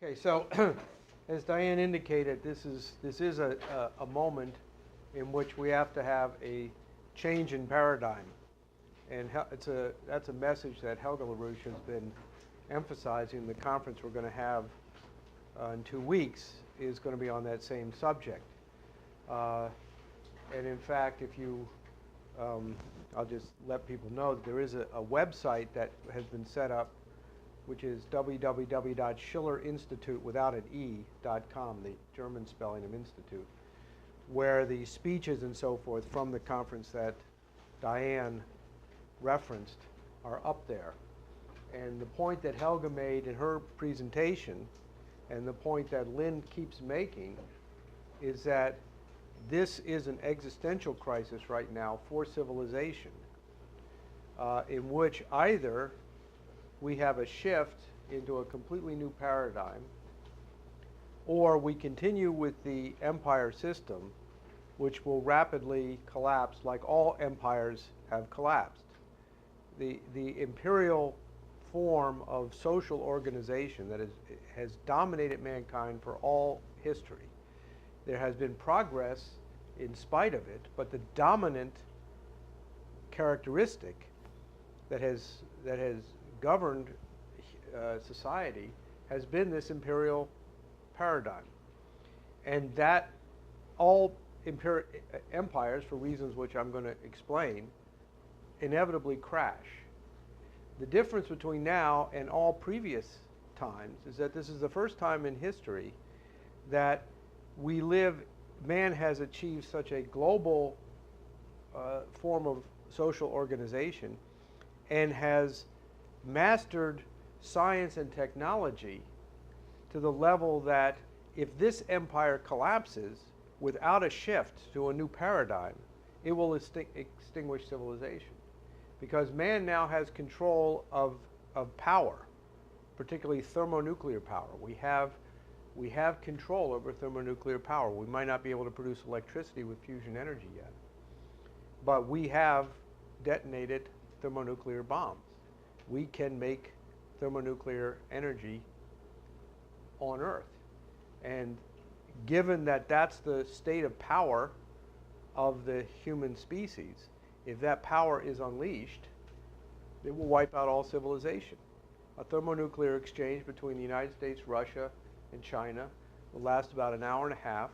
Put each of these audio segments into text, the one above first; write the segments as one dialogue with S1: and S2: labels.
S1: Okay, so as Diane indicated, this is a moment in which we have to have a change in paradigm, and that's a message that Helga LaRouche has been emphasizing. The conference we're going to have in 2 weeks is going to be on that same subject. And in fact, if you, I'll just let people know that there is a website that has been set up, which is www.schillerinstitute.com, the German spelling of institute, where the speeches and so forth from the conference that Diane referenced are up there. And the point that Helga made in her presentation, and the point that Lynn keeps making, is that this is an existential crisis right now for civilization, in which either we have a shift into a completely new paradigm, or we continue with the empire system, which will rapidly collapse like all empires have collapsed. The imperial form of social organization that has dominated mankind for all history. There has been progress in spite of it, but the dominant characteristic that has governed society has been this imperial paradigm. And that all empires, for reasons which I'm going to explain, inevitably crash. The difference between now and all previous times is that this is the first time in history that man has achieved such a global form of social organization and has mastered science and technology to the level that if this empire collapses without a shift to a new paradigm, it will extinguish civilization. Because man now has control of power, particularly thermonuclear power. We have control over thermonuclear power. We might not be able to produce electricity with fusion energy yet, but we have detonated thermonuclear bombs. We can make thermonuclear energy on Earth. And given that that's the state of power of the human species, if that power is unleashed, it will wipe out all civilization. A thermonuclear exchange between the United States, Russia, and China will last about an hour and a half,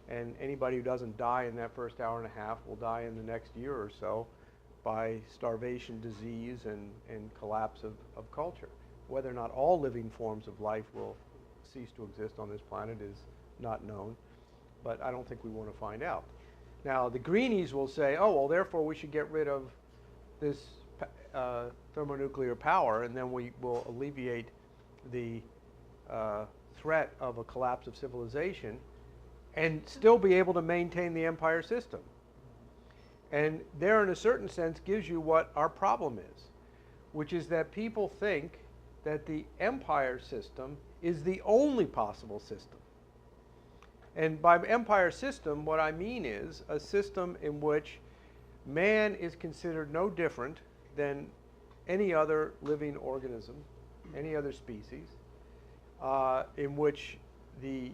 S1: and anybody who doesn't die in that first hour and a half will die in the next year or so by starvation, disease, and collapse of culture. Whether or not all living forms of life will cease to exist on this planet is not known, but I don't think we want to find out. Now, the greenies will say, oh, well, therefore we should get rid of this thermonuclear power, and then we will alleviate the threat of a collapse of civilization and still be able to maintain the empire system. And there, in a certain sense, gives you what our problem is, which is that people think that the empire system is the only possible system. And by empire system, what I mean is a system in which man is considered no different than any other living organism, any other species, in which the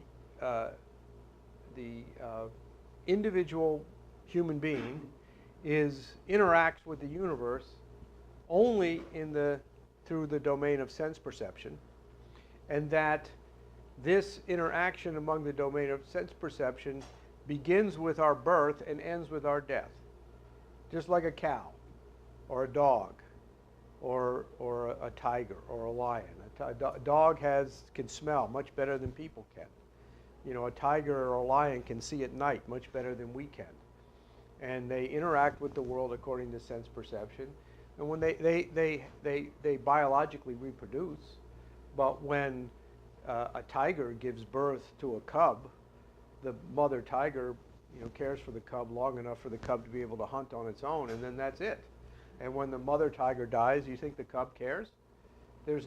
S1: individual human being interacts with the universe only through the domain of sense perception, and that this interaction among the domain of sense perception begins with our birth and ends with our death. Just like a cow, or a dog, or a tiger, or a lion. A dog can smell much better than people can. You know, a tiger or a lion can see at night much better than we can. And they interact with the world according to sense perception. And when they biologically reproduce, but when a tiger gives birth to a cub, the mother tiger, cares for the cub long enough for the cub to be able to hunt on its own, and then that's it. And when the mother tiger dies, do you think the cub cares? There's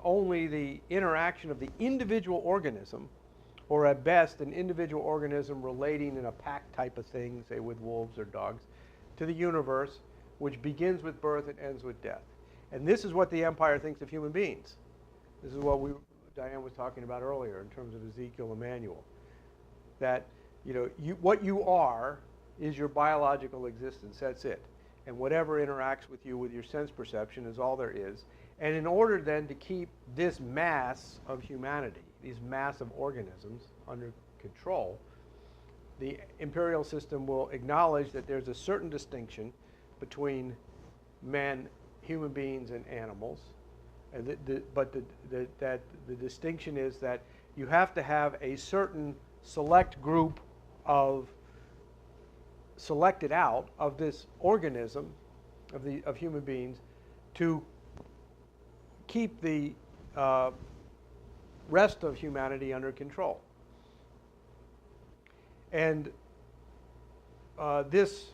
S1: only the interaction of the individual organism, or at best an individual organism relating in a pack type of thing, say with wolves or dogs, to the universe, which begins with birth and ends with death. And this is what the empire thinks of human beings. This is what Diane was talking about earlier in terms of Ezekiel Emanuel. That, what you are is your biological existence. That's it. And whatever interacts with you with your sense perception is all there is. And in order then to keep this mass of humanity, these mass of organisms under control, the imperial system will acknowledge that there's a certain distinction between men, human beings, and animals. And that the distinction is that you have to have a certain select group of selected out of this organism of human beings to keep the rest of humanity under control. And this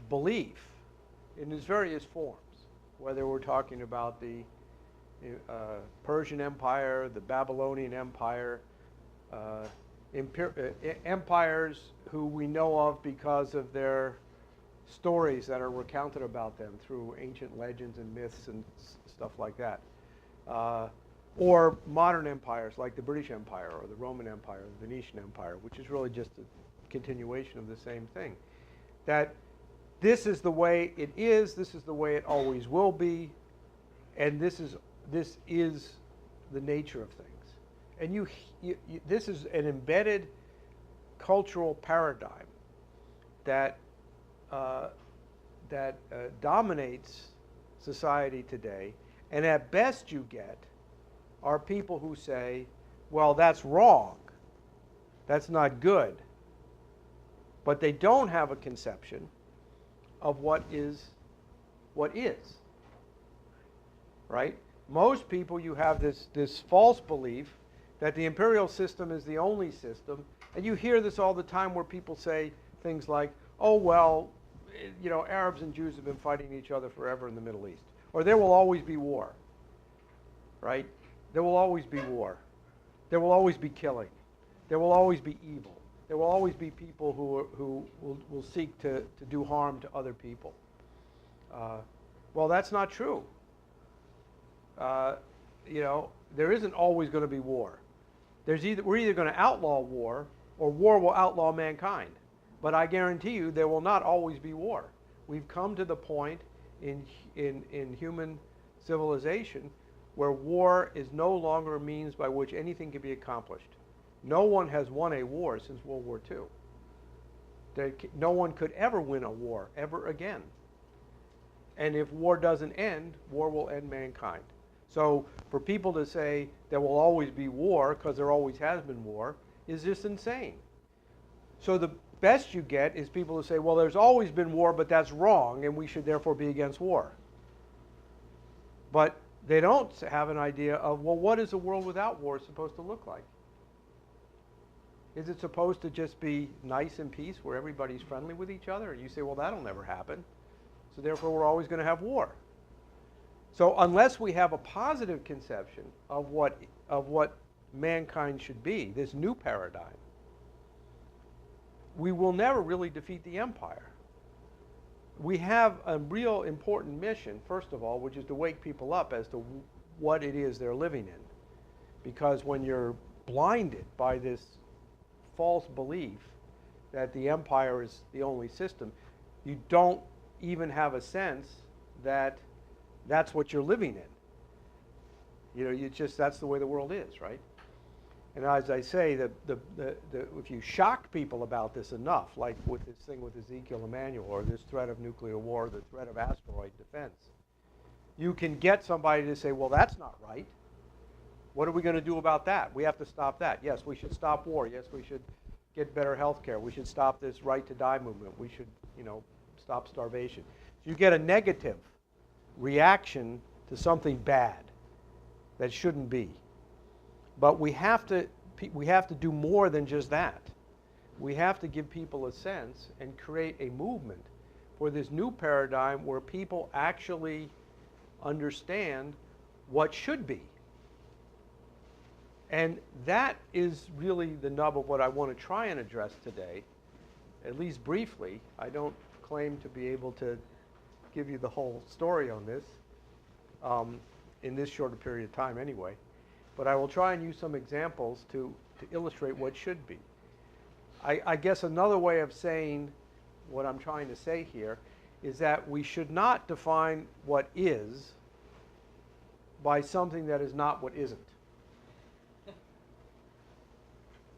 S1: belief in its various forms, whether we're talking about the Persian Empire, the Babylonian Empire, empires who we know of because of their stories that are recounted about them through ancient legends and myths and stuff like that. Or modern empires like the British Empire or the Roman Empire, the Venetian Empire, which is really just a continuation of the same thing. That this is the way it is, this is the way it always will be, and this is the nature of things. And this is an embedded cultural paradigm that dominates society today. And at best you get are people who say, well, that's wrong, that's not good. But they don't have a conception of what is, right? Most people, you have this false belief that the imperial system is the only system, and you hear this all the time where people say things like, oh, well, Arabs and Jews have been fighting each other forever in the Middle East, or there will always be war, right? There will always be war. There will always be killing. There will always be evil. There will always be people who will seek to do harm to other people. Well, that's not true. There isn't always going to be war. We're either going to outlaw war, or war will outlaw mankind. But I guarantee you there will not always be war. We've come to the point in human civilization where war is no longer a means by which anything can be accomplished. No one has won a war since World War II. No one could ever win a war, ever again. And if war doesn't end, war will end mankind. So for people to say there will always be war because there always has been war is just insane. So the best you get is people who say, well, there's always been war, but that's wrong, and we should therefore be against war. But they don't have an idea of, well, what is a world without war supposed to look like? Is it supposed to just be nice and peace where everybody's friendly with each other? And you say, well, that'll never happen. So therefore, we're always going to have war. So unless we have a positive conception of what mankind should be, this new paradigm, we will never really defeat the empire. We have a real important mission, first of all, which is to wake people up as to what it is they're living in. Because when you're blinded by this false belief that the empire is the only system, you don't even have a sense that that's what you're living in. That's the way the world is, right? And as I say, if you shock people about this enough, like with this thing with Ezekiel Emanuel, or this threat of nuclear war, the threat of asteroid defense, you can get somebody to say, well, that's not right. What are we going to do about that? We have to stop that. Yes, we should stop war. Yes, we should get better health care. We should stop this right to die movement. We should, stop starvation. So you get a negative reaction to something bad that shouldn't be. But we have to do more than just that. We have to give people a sense and create a movement for this new paradigm where people actually understand what should be. And that is really the nub of what I want to try and address today, at least briefly. I don't claim to be able to give you the whole story on this. in this shorter period of time anyway. But I will try and use some examples to illustrate what should be. I guess another way of saying what I'm trying to say here is that we should not define what is by something that is not what isn't.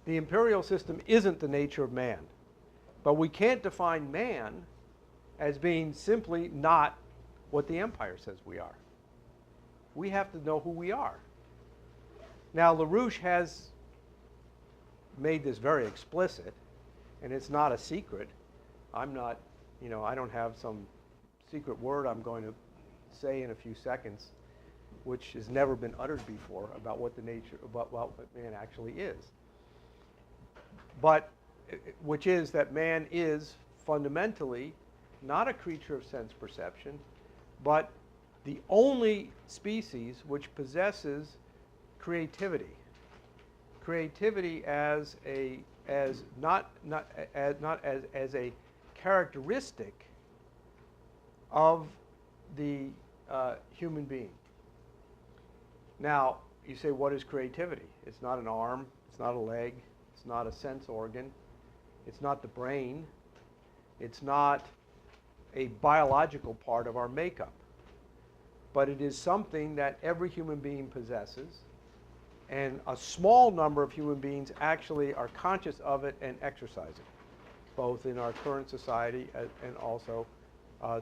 S1: The imperial system isn't the nature of man, but we can't define man as being simply not what the empire says we are. We have to know who we are. Now, LaRouche has made this very explicit, and it's not a secret. I'm not, I don't have some secret word I'm going to say in a few seconds, which has never been uttered before about what what man actually is. But, which is that man is fundamentally not a creature of sense perception, but the only species which possesses creativity. Creativity as not as a characteristic of the human being. Now, you say, what is creativity? It's not an arm, it's not a leg, it's not a sense organ, it's not the brain, it's not a biological part of our makeup. But it is something that every human being possesses, and a small number of human beings actually are conscious of it and exercise it, both in our current society and also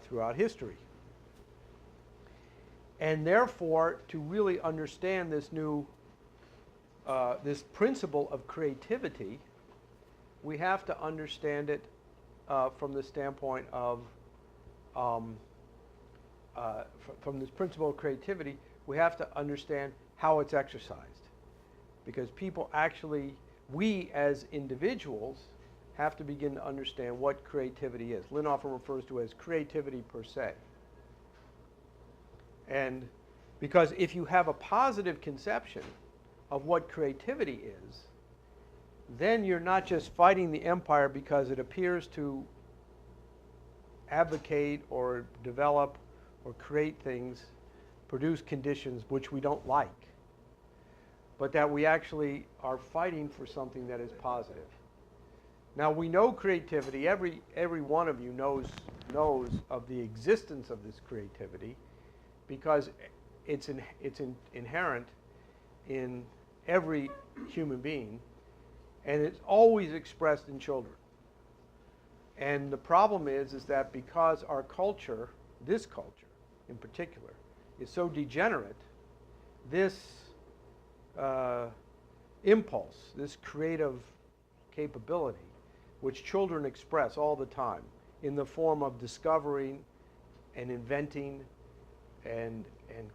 S1: throughout history. And therefore, to really understand this new, this principle of creativity, we have to understand it from the standpoint of, from this principle of creativity, we have to understand how it's exercised. Because people actually, we as individuals, have to begin to understand what creativity is. Lynn often refers to it as creativity per se. And because if you have a positive conception of what creativity is, then you're not just fighting the empire because it appears to advocate or develop or create things, produce conditions which we don't like, but that we actually are fighting for something that is positive. Now, we know creativity. Every one of you knows of the existence of this creativity, because it's inherent in every human being, and it's always expressed in children. And the problem is that because our culture, this culture in particular, is so degenerate, this impulse, this creative capability, which children express all the time in the form of discovering and inventing and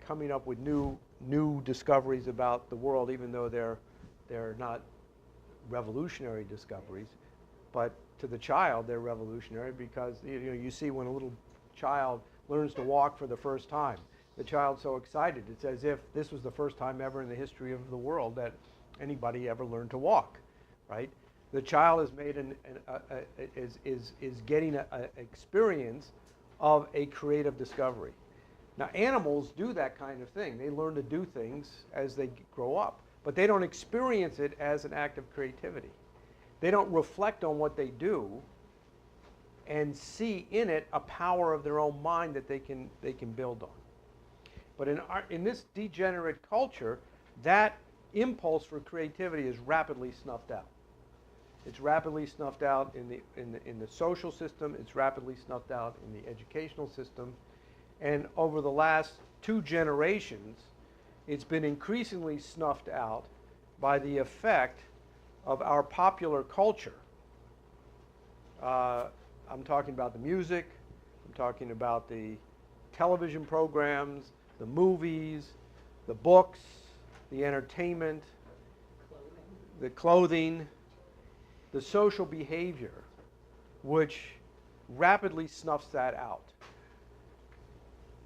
S1: coming up with new discoveries about the world, even though they're not revolutionary discoveries, but to the child they're revolutionary, because you see when a little child learns to walk for the first time, the child's so excited. It's as if this was the first time ever in the history of the world that anybody ever learned to walk, right? The child is made is getting an experience of a creative discovery. Now, animals do that kind of thing. They learn to do things as they grow up, but they don't experience it as an act of creativity. They don't reflect on what they do and see in it a power of their own mind that they can build on. But in this degenerate culture, that impulse for creativity is rapidly snuffed out. It's rapidly snuffed out in the social system. It's rapidly snuffed out in the educational system. And over the last 2 generations, it's been increasingly snuffed out by the effect of our popular culture. I'm talking about the music. I'm talking about the television programs, the movies, the books, the entertainment, the clothing, the social behavior, which rapidly snuffs that out.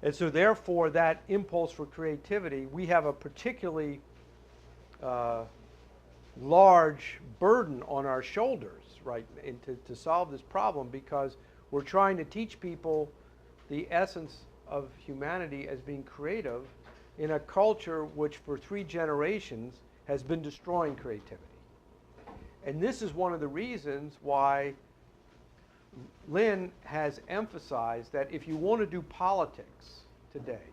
S1: And so therefore, that impulse for creativity, we have a particularly large burden on our shoulders, right, and to solve this problem, because we're trying to teach people the essence of humanity as being creative, in a culture which for 3 generations has been destroying creativity. And this is one of the reasons why Lynn has emphasized that if you want to do politics today,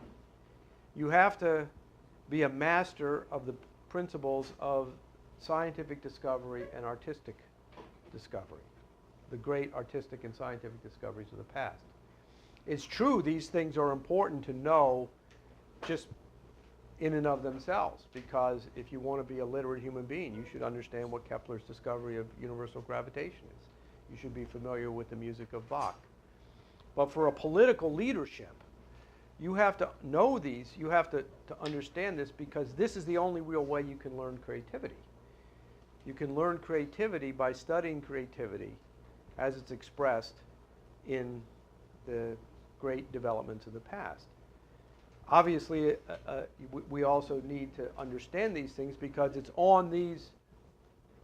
S1: you have to be a master of the principles of scientific discovery and artistic discovery, the great artistic and scientific discoveries of the past. It's true these things are important to know just in and of themselves, because if you want to be a literate human being, you should understand what Kepler's discovery of universal gravitation is. You should be familiar with the music of Bach. But for a political leadership, you have to know these, you have to understand this, because this is the only real way you can learn creativity. You can learn creativity by studying creativity as it's expressed in the great developments of the past. Obviously, we also need to understand these things because it's on these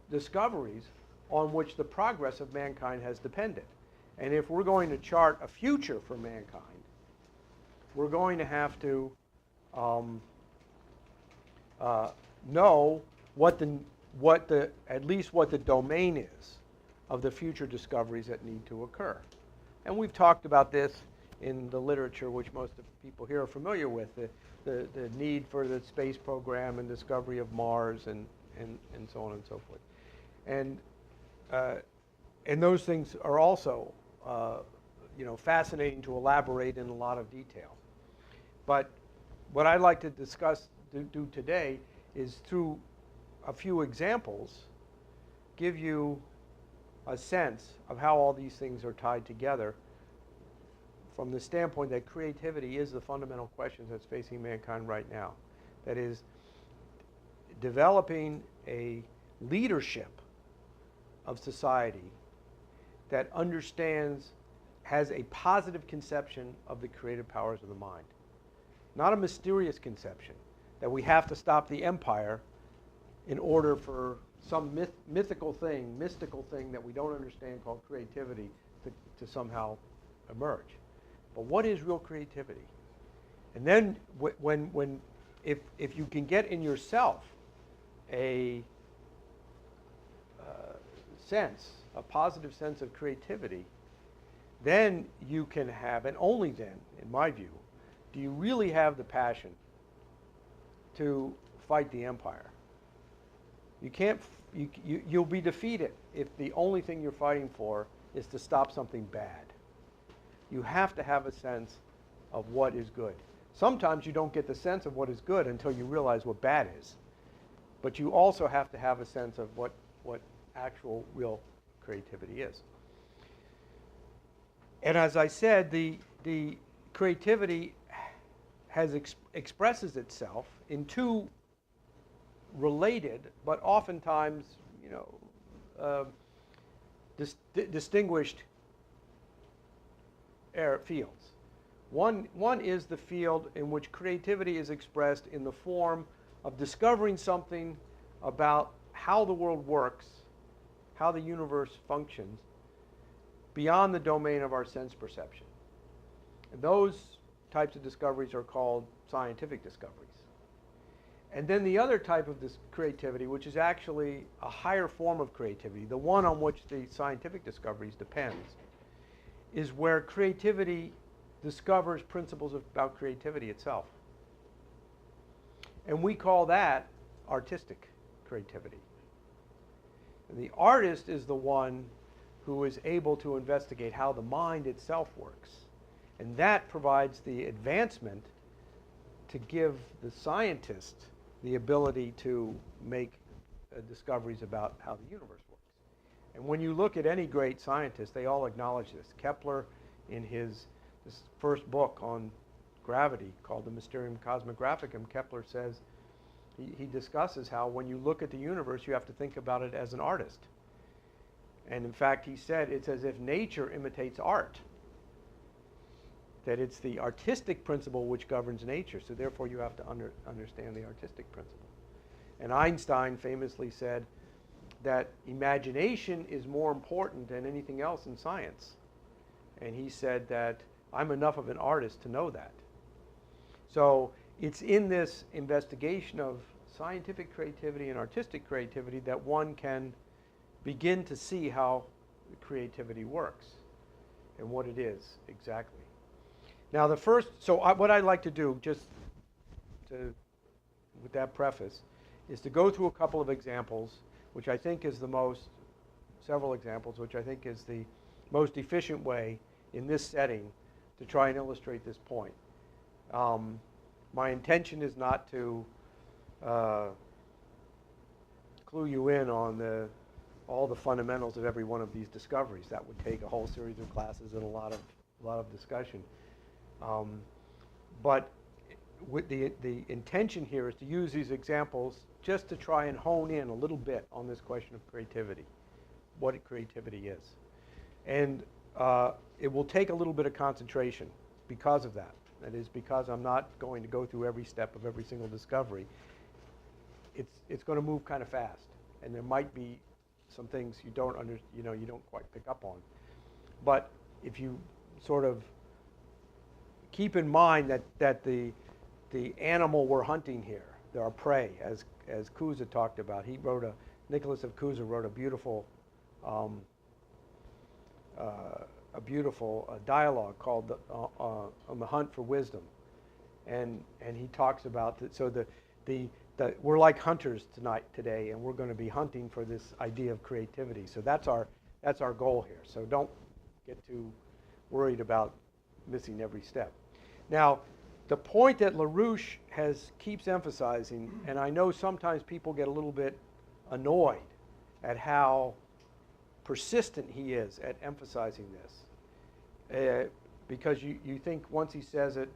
S1: discoveries on which the progress of mankind has depended. And if we're going to chart a future for mankind, we're going to have to know at least what the domain is of the future discoveries that need to occur. And we've talked about this in the literature, which most of the people here are familiar with, the need for the space program and discovery of Mars and so on and so forth. And those things are also fascinating to elaborate in a lot of detail. But what I'd like to do today is, through a few examples, give you a sense of how all these things are tied together from the standpoint that creativity is the fundamental question that's facing mankind right now. That is, developing a leadership of society that has a positive conception of the creative powers of the mind. Not a mysterious conception that we have to stop the empire in order for some mystical thing that we don't understand called creativity to somehow emerge. But what is real creativity? And then if you can get in yourself a positive sense of creativity, then you can have, and only then, in my view, do you really have the passion to fight the empire. You'll be defeated if the only thing you're fighting for is to stop something bad. You have to have a sense of what is good. Sometimes you don't get the sense of what is good until you realize what bad is. But you also have to have a sense of what actual real creativity is. And as I said, the creativity expresses itself in two related, but oftentimes, distinguished fields. One is the field in which creativity is expressed in the form of discovering something about how the world works, how the universe functions, beyond the domain of our sense perception. And those types of discoveries are called scientific discoveries. And then the other type of this creativity, which is actually a higher form of creativity, the one on which the scientific discoveries depends, is where creativity discovers principles about creativity itself. And we call that artistic creativity. And the artist is the one who is able to investigate how the mind itself works. And that provides the advancement to give the scientist the ability to make discoveries about how the universe works. And when you look at any great scientist, they all acknowledge this. Kepler, in his first book on gravity called the Mysterium Cosmographicum, Kepler says, he discusses how when you look at the universe, you have to think about it as an artist. And in fact, he said it's as if nature imitates art. That it's the artistic principle which governs nature, so therefore you have to understand the artistic principle. And Einstein famously said that imagination is more important than anything else in science. And he said that I'm enough of an artist to know that. So it's in this investigation of scientific creativity and artistic creativity that one can begin to see how creativity works and what it is exactly. Now the first, what I'd like to do, just to, with that preface, is to go through a couple of examples, which I think is several examples, which I think is the most efficient way in this setting to try and illustrate this point. My intention is not to clue you in on all the fundamentals of every one of these discoveries. That would take a whole series of classes and a lot of discussion. But with the intention here is to use these examples just to try and hone in a little bit on this question of creativity, what creativity is. And it will take a little bit of concentration because of that. That is, because I'm not going to go through every step of every single discovery. It's going to move kind of fast, and there might be some things you don't quite pick up on. But if you sort of keep in mind that the animal we're hunting here, our prey, as Cusa talked about, Nicholas of Cusa wrote a beautiful dialogue called On the Hunt for Wisdom, and he talks about we're like hunters today, and we're going to be hunting for this idea of creativity. So that's our goal here. So don't get too worried about missing every step. Now, the point that LaRouche keeps emphasizing, and I know sometimes people get a little bit annoyed at how persistent he is at emphasizing this, because you think once he says it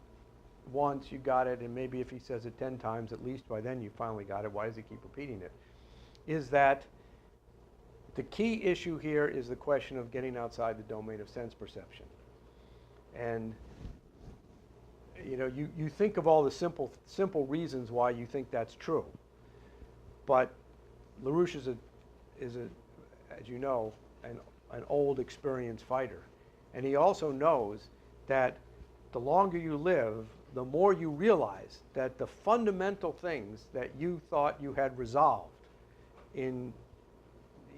S1: once, you got it, and maybe if he says it 10 times, at least by then you finally got it. Why does he keep repeating it? Is that the key issue here is the question of getting outside the domain of sense perception. And you think of all the simple reasons why you think that's true, but LaRouche is as you know, an old, experienced fighter, and he also knows that the longer you live, the more you realize that the fundamental things that you thought you had resolved in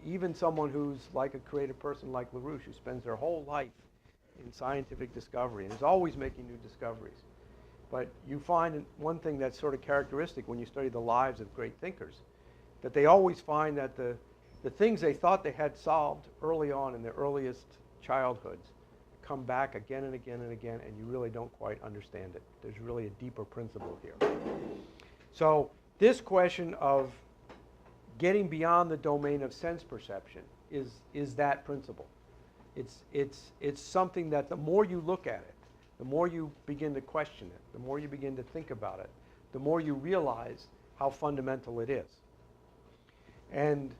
S1: even someone who's like a creative person like LaRouche, who spends their whole life in scientific discovery and is always making new discoveries. But you find one thing that's sort of characteristic when you study the lives of great thinkers, that they always find that the things they thought they had solved early on in their earliest childhoods come back again and again and again, and you really don't quite understand it. There's really a deeper principle here. So this question of getting beyond the domain of sense perception is that principle. It's something that the more you look at it, the more you begin to question it, the more you begin to think about it, the more you realize how fundamental it is. And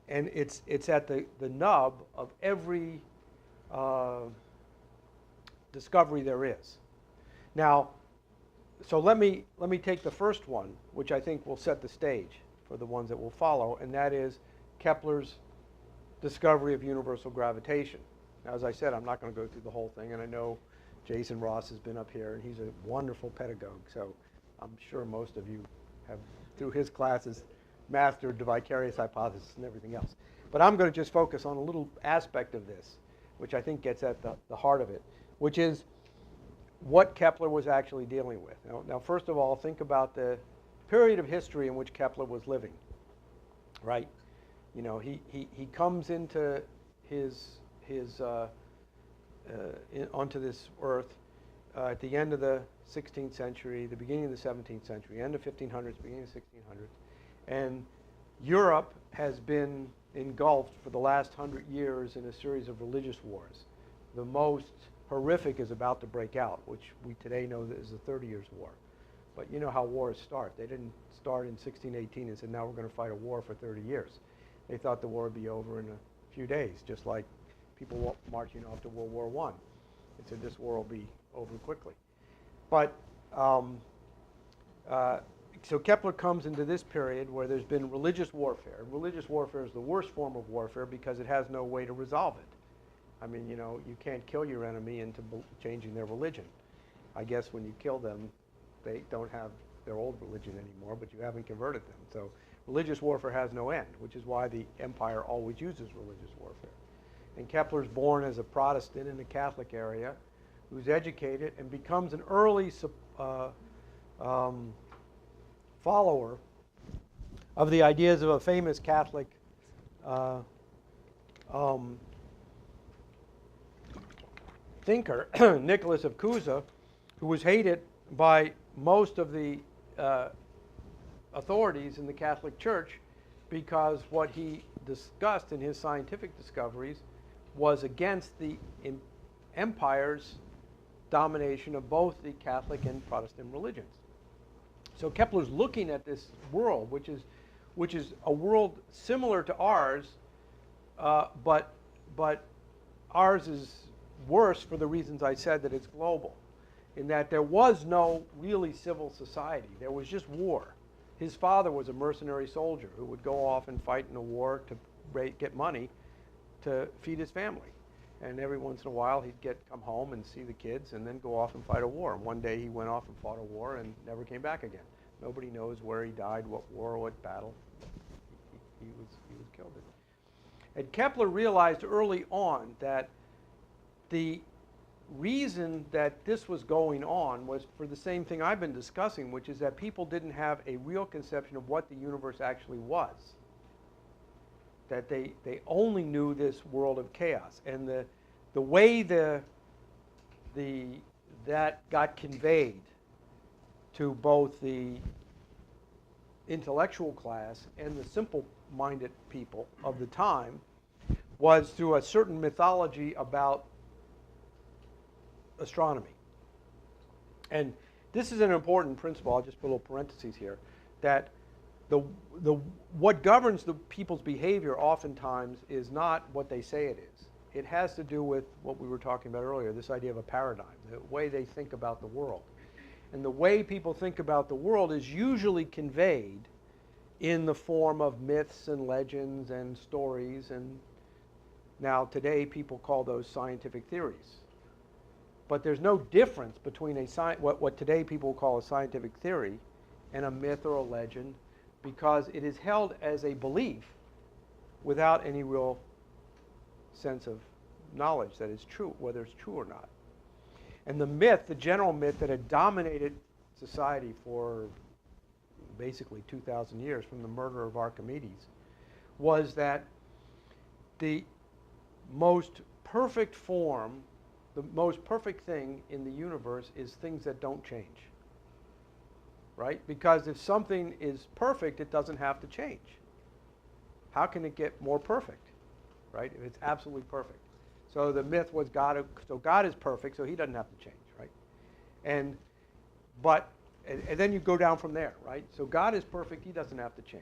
S1: it's at the nub of every discovery there is. Now, so let me take the first one, which I think will set the stage for the ones that will follow, and that is Kepler's discovery of universal gravitation. Now, as I said, I'm not going to go through the whole thing, and I know Jason Ross has been up here, and he's a wonderful pedagogue, so I'm sure most of you have, through his classes, mastered the vicarious hypothesis and everything else. But I'm going to just focus on a little aspect of this, which I think gets at the heart of it, which is what Kepler was actually dealing with. Now, first of all, think about the period of history in which Kepler was living, right? He comes into onto this earth at the end of the 16th century, the beginning of the 17th century, end of 1500s, beginning of 1600s, and Europe has been engulfed for the last 100 years in a series of religious wars. The most horrific is about to break out, which we today know is the 30 Years' War. But you know how wars start. They didn't start in 1618 and said, now we're going to fight a war for 30 years. They thought the war would be over in a few days, just like people marching off to World War I. They said this war will be over quickly. But so Kepler comes into this period where there's been religious warfare. Religious warfare is the worst form of warfare because it has no way to resolve it. I mean, you can't kill your enemy into changing their religion. I guess when you kill them, They don't have their old religion anymore, but you haven't converted them. So religious warfare has no end, which is why the empire always uses religious warfare. And Kepler's born as a Protestant in the Catholic area, who's educated and becomes an early follower of the ideas of a famous Catholic thinker, Nicholas of Cusa, who was hated by most of the authorities in the Catholic Church because what he discussed in his scientific discoveries was against the empire's domination of both the Catholic and Protestant religions. So Kepler's looking at this world, which is a world similar to ours, but ours is worse for the reasons I said, that it's global, in that there was no really civil society. There was just war. His father was a mercenary soldier who would go off and fight in a war to get money to feed his family. And every once in a while he'd come home and see the kids and then go off and fight a war. And one day he went off and fought a war and never came back again. Nobody knows where he died, what war, what battle he was killed in. And Kepler realized early on that the reason that this was going on was for the same thing I've been discussing, which is that people didn't have a real conception of what the universe actually was. That they only knew this world of chaos. And the way that got conveyed to both the intellectual class and the simple-minded people of the time was through a certain mythology about astronomy. And this is an important principle. I'll just put a little parentheses here, that what governs the people's behavior oftentimes is not what they say it is. It has to do with what we were talking about earlier, this idea of a paradigm, the way they think about the world. And the way people think about the world is usually conveyed in the form of myths and legends and stories. And now today people call those scientific theories. But there's no difference between what today people call a scientific theory and a myth or a legend, because it is held as a belief without any real sense of knowledge that it's true, whether it's true or not. And the myth, the general myth that had dominated society for basically 2,000 years from the murder of Archimedes, was that the most perfect form, the most perfect thing in the universe is things that don't change. Right? Because if something is perfect, it doesn't have to change. How can it get more perfect? Right? If it's absolutely perfect. So the myth was God is perfect, so he doesn't have to change, right? And then you go down from there, right? So God is perfect, he doesn't have to change.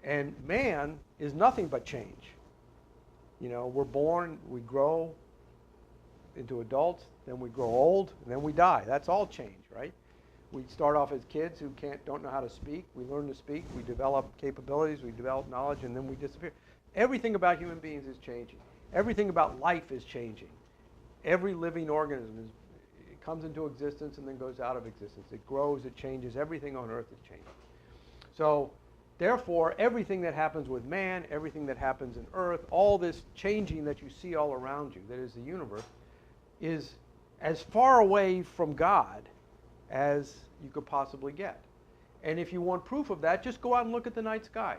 S1: And man is nothing but change. You know, we're born, we grow into adults, then we grow old, and then we die. That's all change, right? We start off as kids who don't know how to speak. We learn to speak. We develop capabilities. We develop knowledge, and then we disappear. Everything about human beings is changing. Everything about life is changing. Every living organism it comes into existence and then goes out of existence. It grows. It changes. Everything on Earth is changing. So, therefore, everything that happens with man, everything that happens in Earth, all this changing that you see all around you, that is the universe, is as far away from God as you could possibly get. And if you want proof of that, just go out and look at the night sky.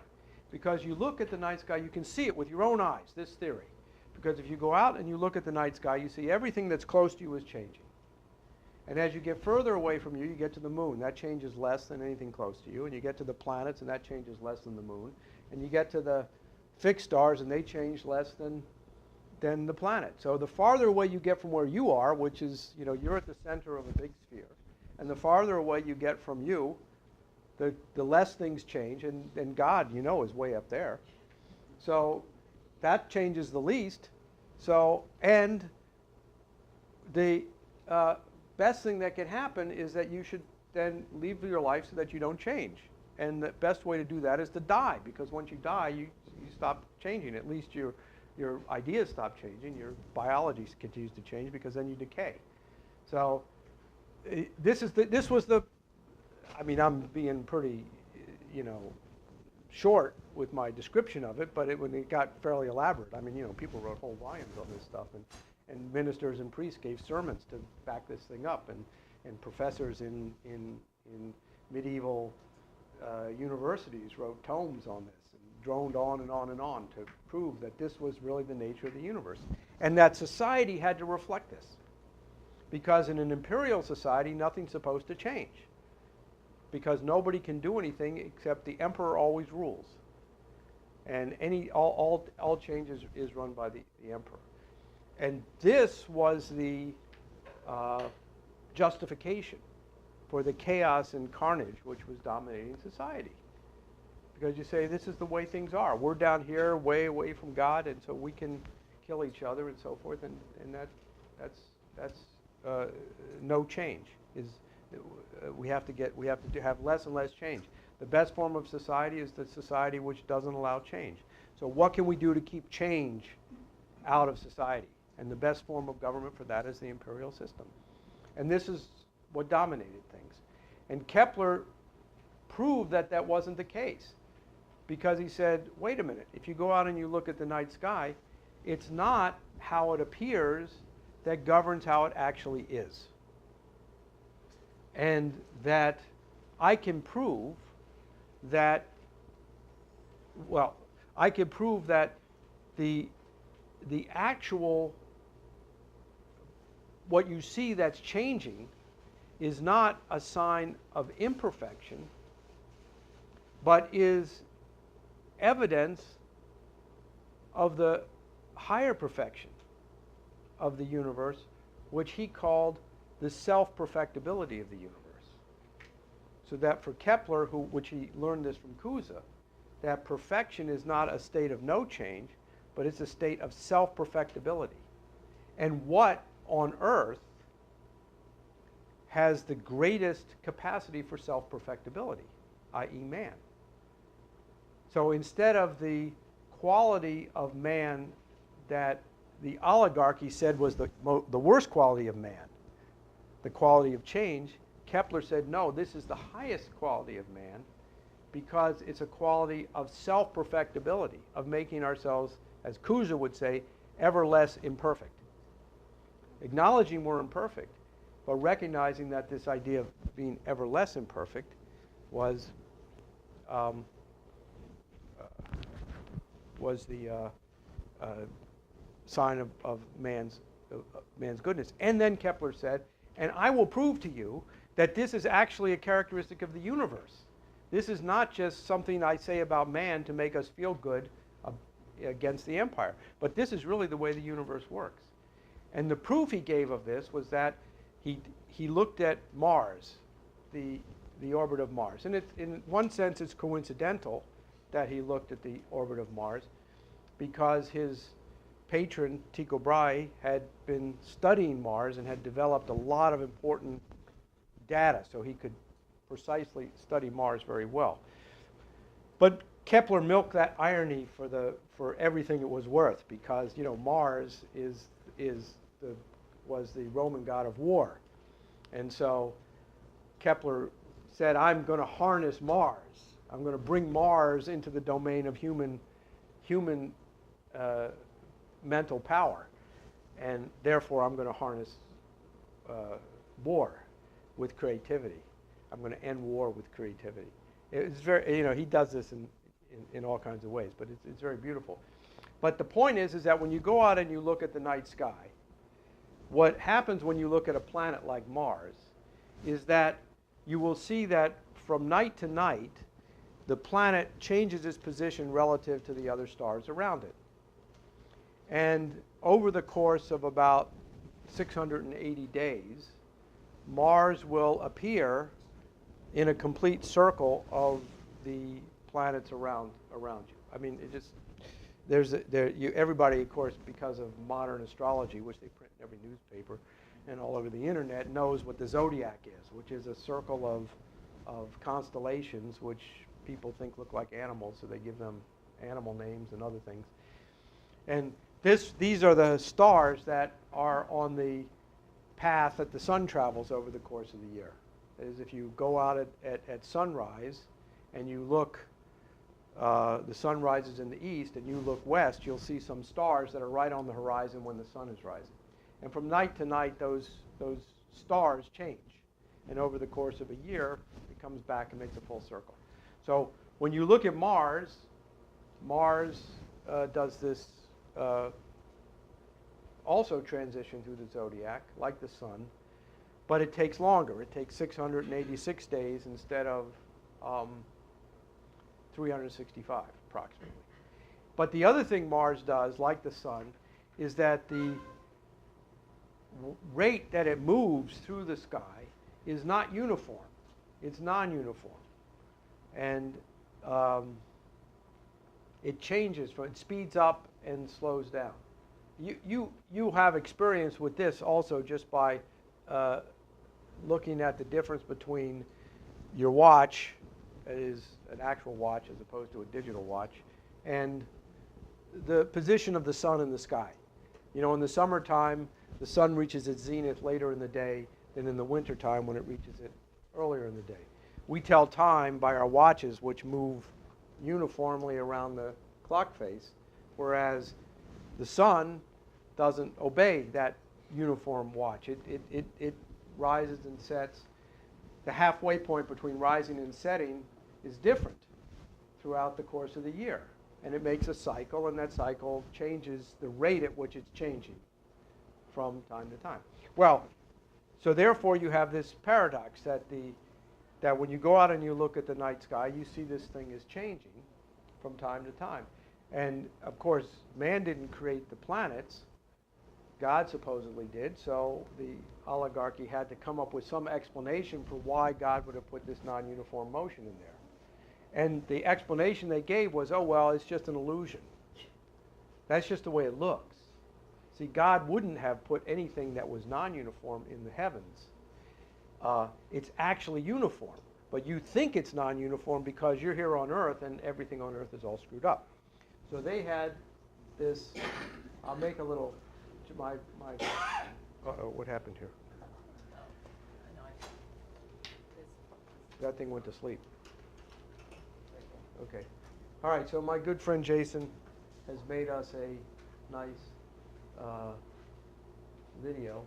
S1: Because you look at the night sky, you can see it with your own eyes, this theory. Because if you go out and you look at the night sky, you see everything that's close to you is changing. And as you get further away from you, you get to the moon. That changes less than anything close to you. And you get to the planets, and that changes less than the moon. And you get to the fixed stars, and they change less than the planet. So the farther away you get from where you are, which is, you know, you're at the center of a big sphere, and the farther away you get from you, the less things change, and God, you know, is way up there. So that changes the least. So, and the best thing that can happen is that you should then live your life so that you don't change. And the best way to do that is to die, because once you die, you stop changing. At least your ideas stop changing. Your biology continues to change, because then you decay. So this was the, I mean, I'm being pretty, you know, short with my description of it, but when it got fairly elaborate, I mean, you know, people wrote whole volumes on this stuff, and ministers and priests gave sermons to back this thing up, and professors in medieval universities wrote tomes on this, and droned on and on and on to prove that this was really the nature of the universe, and that society had to reflect this. Because in an imperial society, nothing's supposed to change. Because nobody can do anything except the emperor always rules. And all change is run by the emperor. And this was the justification for the chaos and carnage which was dominating society. Because you say, this is the way things are. We're down here way away from God, and so we can kill each other and so forth, and that's no change. We have to have less and less change. The best form of society is the society which doesn't allow change. So what can we do to keep change out of society? And the best form of government for that is the imperial system. And this is what dominated things. And Kepler proved that that wasn't the case, because he said, wait a minute, if you go out and you look at the night sky, it's not how it appears that governs how it actually is. And that I can prove that, well, I can prove that the actual, what you see that's changing is not a sign of imperfection, but is evidence of the higher perfection of the universe, which he called the self-perfectibility of the universe. So that for Kepler, which he learned this from Cusa, that perfection is not a state of no change, but it's a state of self-perfectibility. And what on earth has the greatest capacity for self-perfectibility, i.e. man? So instead of the quality of man that the oligarchy said was the worst quality of man, the quality of change, Kepler said, no, this is the highest quality of man, because it's a quality of self-perfectibility, of making ourselves, as Cusa would say, ever less imperfect. Acknowledging we're imperfect, but recognizing that this idea of being ever less imperfect was the sign of man's goodness. And then Kepler said, and I will prove to you that this is actually a characteristic of the universe. This is not just something I say about man to make us feel good against the empire, but this is really the way the universe works. And the proof he gave of this was that he looked at Mars, the orbit of Mars. And in one sense, it's coincidental that he looked at the orbit of Mars, because his patron, Tycho Brahe, had been studying Mars and had developed a lot of important data, so he could precisely study Mars very well. But Kepler milked that irony for everything it was worth, because Mars was the Roman god of war, and so Kepler said, I'm going to harness Mars. I'm going to bring Mars into the domain of human mental power, and therefore I'm going to harness war with creativity. I'm going to end war with creativity. It's very, he does this in all kinds of ways, but it's very beautiful. But the point is that when you go out and you look at the night sky, what happens when you look at a planet like Mars is that you will see that from night to night, the planet changes its position relative to the other stars around it. And over the course of about 680 days, Mars will appear in a complete circle of the planets around you. I mean, it just, everybody, of course, because of modern astrology, which they print in every newspaper and all over the internet, knows what the zodiac is, which is a circle of constellations which people think look like animals, so they give them animal names and other things. And these are the stars that are on the path that the sun travels over the course of the year. That is, if you go out at sunrise and you look, the sun rises in the east and you look west, you'll see some stars that are right on the horizon when the sun is rising. And from night to night, those stars change. And over the course of a year, it comes back and makes a full circle. So when you look at Mars, Mars does this also transition through the zodiac, like the sun, but it takes longer. It takes 686 days instead of 365, approximately. But the other thing Mars does, like the sun, is that the rate that it moves through the sky is not uniform. It's non-uniform. And it changes, it speeds up and slows down. You have experience with this also just by looking at the difference between your watch, that is an actual watch as opposed to a digital watch, and the position of the sun in the sky. You know, in the summertime, the sun reaches its zenith later in the day than in the wintertime when it reaches it earlier in the day. We tell time by our watches, which move uniformly around the clock face, whereas the sun doesn't obey that uniform watch. It rises and sets. The halfway point between rising and setting is different throughout the course of the year. And it makes a cycle, and that cycle changes the rate at which it's changing from time to time. Well, so therefore you have this paradox that when you go out and you look at the night sky, you see this thing is changing from time to time. And of course, man didn't create the planets. God supposedly did, so the oligarchy had to come up with some explanation for why God would have put this non-uniform motion in there. And the explanation they gave was, oh, well, it's just an illusion. That's just the way it looks. See, God wouldn't have put anything that was non-uniform in the heavens. It's actually uniform, but you think it's non-uniform because you're here on Earth and everything on Earth is all screwed up. So they had this, I'll make a little, uh-oh, what happened here? That thing went to sleep. Okay. All right, so my good friend Jason has made us a nice video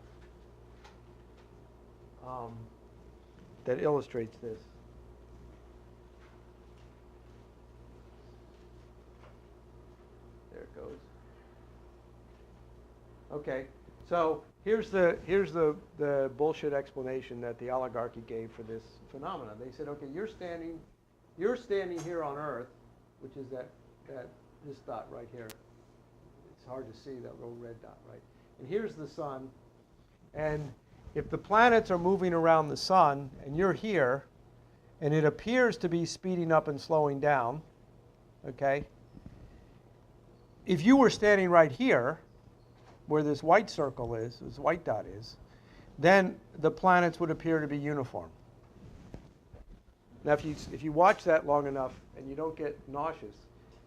S1: that illustrates this. There it goes. Okay, so here's the bullshit explanation that the oligarchy gave for this phenomenon. They said, okay, you're standing here on Earth, which is this dot right here. It's hard to see that little red dot, right? And here's the sun, and if the planets are moving around the sun and you're here, and it appears to be speeding up and slowing down, okay? If you were standing right here, where this white circle is, this white dot is, then the planets would appear to be uniform. Now, if you watch that long enough and you don't get nauseous,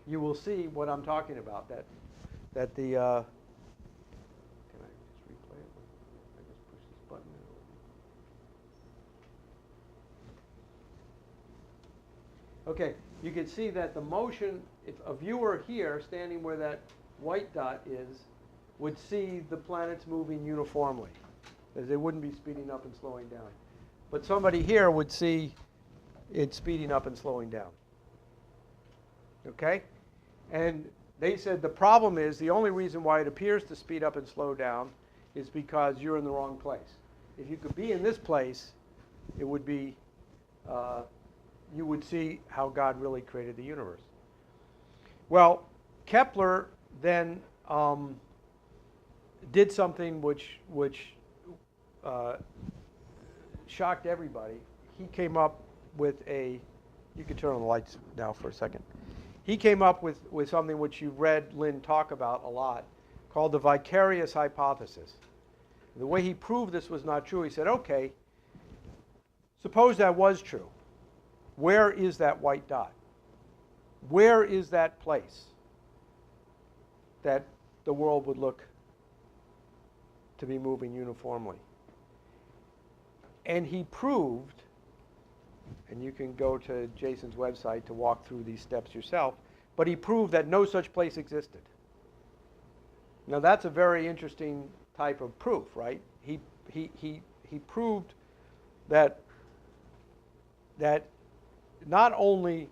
S1: you will see what I'm talking about. That the can I just replay it? I just push this button. Okay, you can see that the motion. If a viewer here, standing where that white dot is, would see the planets moving uniformly, as they wouldn't be speeding up and slowing down. But somebody here would see it speeding up and slowing down. Okay? And they said the problem is, the only reason why it appears to speed up and slow down is because you're in the wrong place. If you could be in this place, it would be, you would see how God really created the universe. Well, Kepler then did something which shocked everybody. He came up with you can turn on the lights now for a second. He came up with something which you've read Lynn talk about a lot, called the vicarious hypothesis. The way he proved this was not true, he said, okay, suppose that was true. Where is that white dot? Where is that place that the world would look to be moving uniformly? And he proved, and you can go to Jason's website to walk through these steps yourself, but he proved that no such place existed. Now that's a very interesting type of proof, right? He proved that not only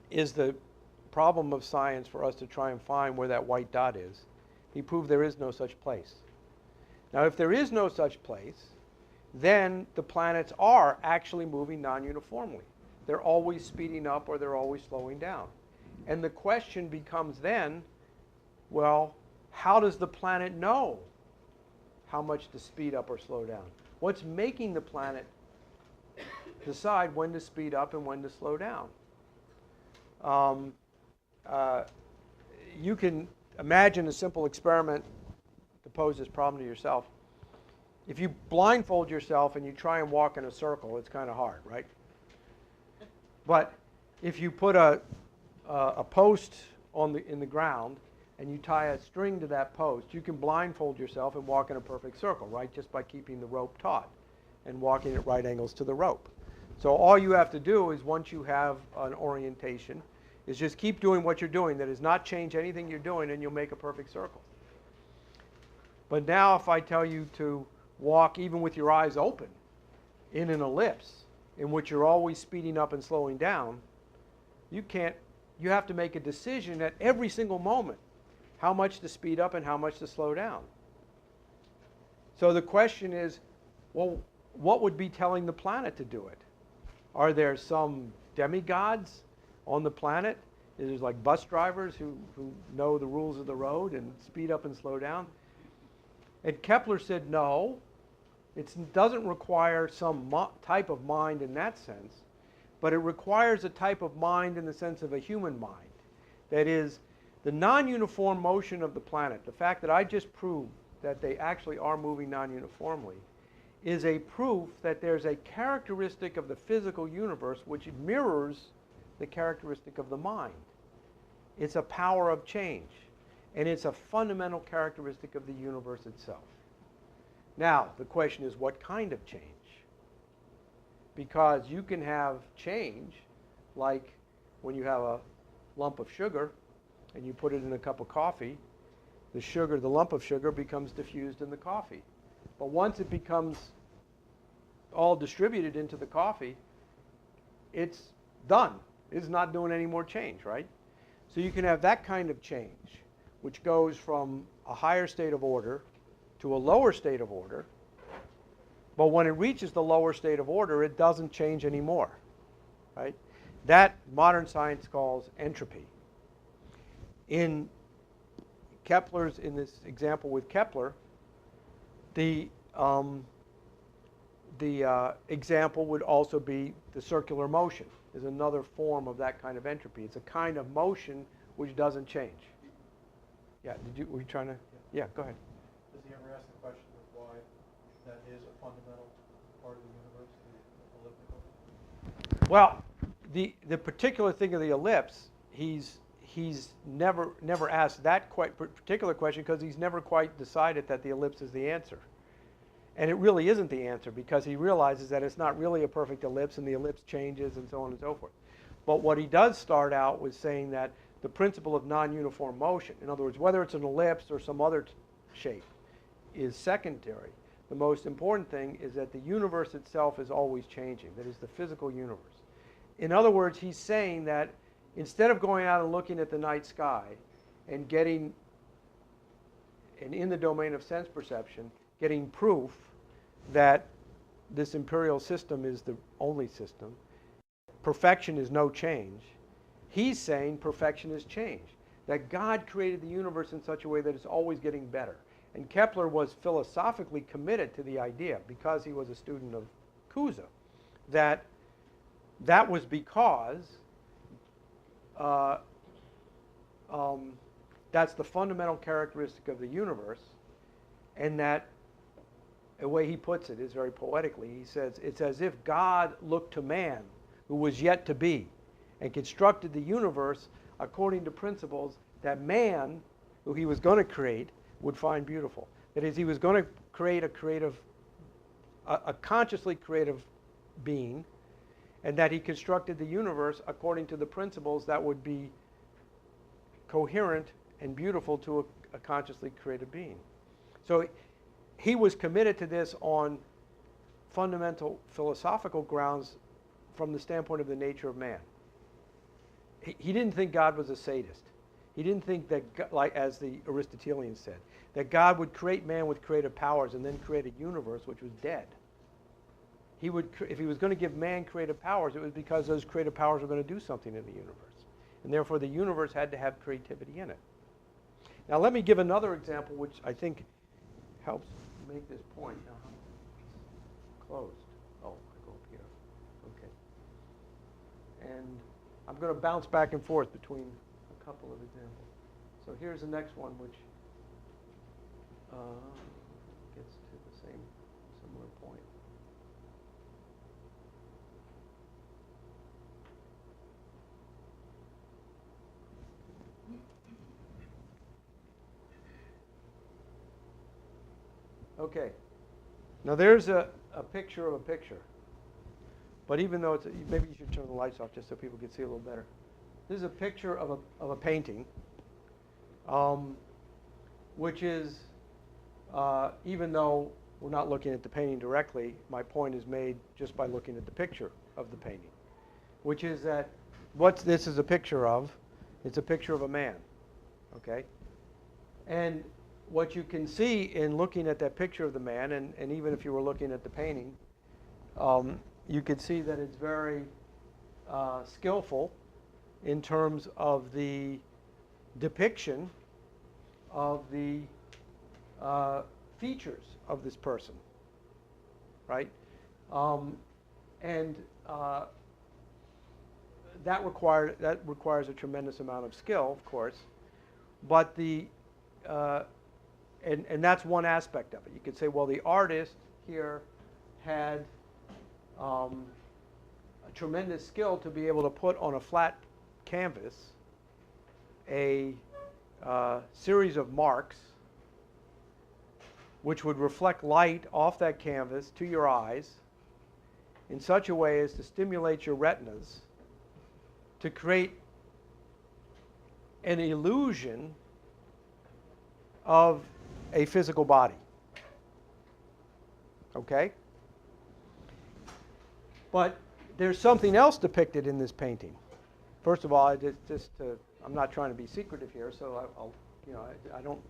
S1: is the problem of science for us to try and find where that white dot is, he proved there is no such place. Now if there is no such place, then the planets are actually moving non-uniformly. They're always speeding up or they're always slowing down. And the question becomes then, well, how does the planet know how much to speed up or slow down? What's making the planet decide when to speed up and when to slow down? You can imagine a simple experiment to pose this problem to yourself. If you blindfold yourself and you try and walk in a circle, it's kind of hard, right? But if you put a post in the ground and you tie a string to that post, you can blindfold yourself and walk in a perfect circle, right? Just by keeping the rope taut and walking at right angles to the rope. So all you have to do is, once you have an orientation, is just keep doing what you're doing. That is, not change anything you're doing, and you'll make a perfect circle. But now if I tell you to walk even with your eyes open in an ellipse in which you're always speeding up and slowing down, you have to make a decision at every single moment how much to speed up and how much to slow down. So the question is, well, what would be telling the planet to do it? Are there some demigods on the planet? There's like bus drivers who know the rules of the road and speed up and slow down? And Kepler said no. It doesn't require some type of mind in that sense, but it requires a type of mind in the sense of a human mind. That is, the non-uniform motion of the planet, the fact that I just proved that they actually are moving non-uniformly, is a proof that there's a characteristic of the physical universe which mirrors the characteristic of the mind. It's a power of change, and it's a fundamental characteristic of the universe itself. Now, the question is, what kind of change? Because you can have change like when you have a lump of sugar and you put it in a cup of coffee, the lump of sugar becomes diffused in the coffee. But once it becomes all distributed into the coffee, it's done. It's not doing any more change, right? So you can have that kind of change, which goes from a higher state of order to a lower state of order. But when it reaches the lower state of order, it doesn't change anymore, right? That modern science calls entropy. In this example with Kepler, the example would also be the circular motion is another form of that kind of entropy. It's a kind of motion which doesn't change. Yeah, were you trying to? Yeah, go ahead.
S2: Does he ever ask the question of why that is a fundamental part of the universe, the elliptical?
S1: Well, the particular thing of the ellipse, he's never asked that particular question because he's never quite decided that the ellipse is the answer. And it really isn't the answer because he realizes that it's not really a perfect ellipse and the ellipse changes and so on and so forth. But what he does start out with saying that the principle of non-uniform motion, in other words, whether it's an ellipse or some other shape, is secondary. The most important thing is that the universe itself is always changing. That is the physical universe. In other words, he's saying that instead of going out and looking at the night sky and in the domain of sense perception, getting proof that this imperial system is the only system, perfection is no change, he's saying perfection is change. That God created the universe in such a way that it's always getting better. And Kepler was philosophically committed to the idea, because he was a student of Cusa, that was because that's the fundamental characteristic of the universe, and that the way he puts it is very poetically. He says, it's as if God looked to man, who was yet to be, and constructed the universe according to principles that man, who he was going to create, would find beautiful. That is, he was going to create a creative a consciously creative being, and that he constructed the universe according to the principles that would be coherent and beautiful to a consciously created being. So he was committed to this on fundamental philosophical grounds from the standpoint of the nature of man. He didn't think God was a sadist. He didn't think that, like as the Aristotelians said, that God would create man with creative powers and then create a universe which was dead. He would, if he was going to give man creative powers, it was because those creative powers were going to do something in the universe. And therefore the universe had to have creativity in it. Now let me give another example which I think helps make this point. Now, closed. Oh, I go up here. Okay. And I'm going to bounce back and forth between a couple of examples. So here's the next one, which gets to the same similar point. Okay. Now there's a picture of a picture. But even though it's, maybe you should turn the lights off just so people can see a little better. This is a picture of a painting, which is, even though we're not looking at the painting directly, my point is made just by looking at the picture of the painting, which is that what this is a picture of, it's a picture of a man, okay? And what you can see in looking at that picture of the man, and even if you were looking at the painting, you could see that it's very skillful in terms of the depiction of the features of this person, right? And that requires a tremendous amount of skill, of course, but and that's one aspect of it. You could say, well, the artist here had a tremendous skill to be able to put on a flat canvas a series of marks which would reflect light off that canvas to your eyes in such a way as to stimulate your retinas to create an illusion of a physical body. Okay? But there's something else depicted in this painting. First of all, I'm not trying to be secretive here, so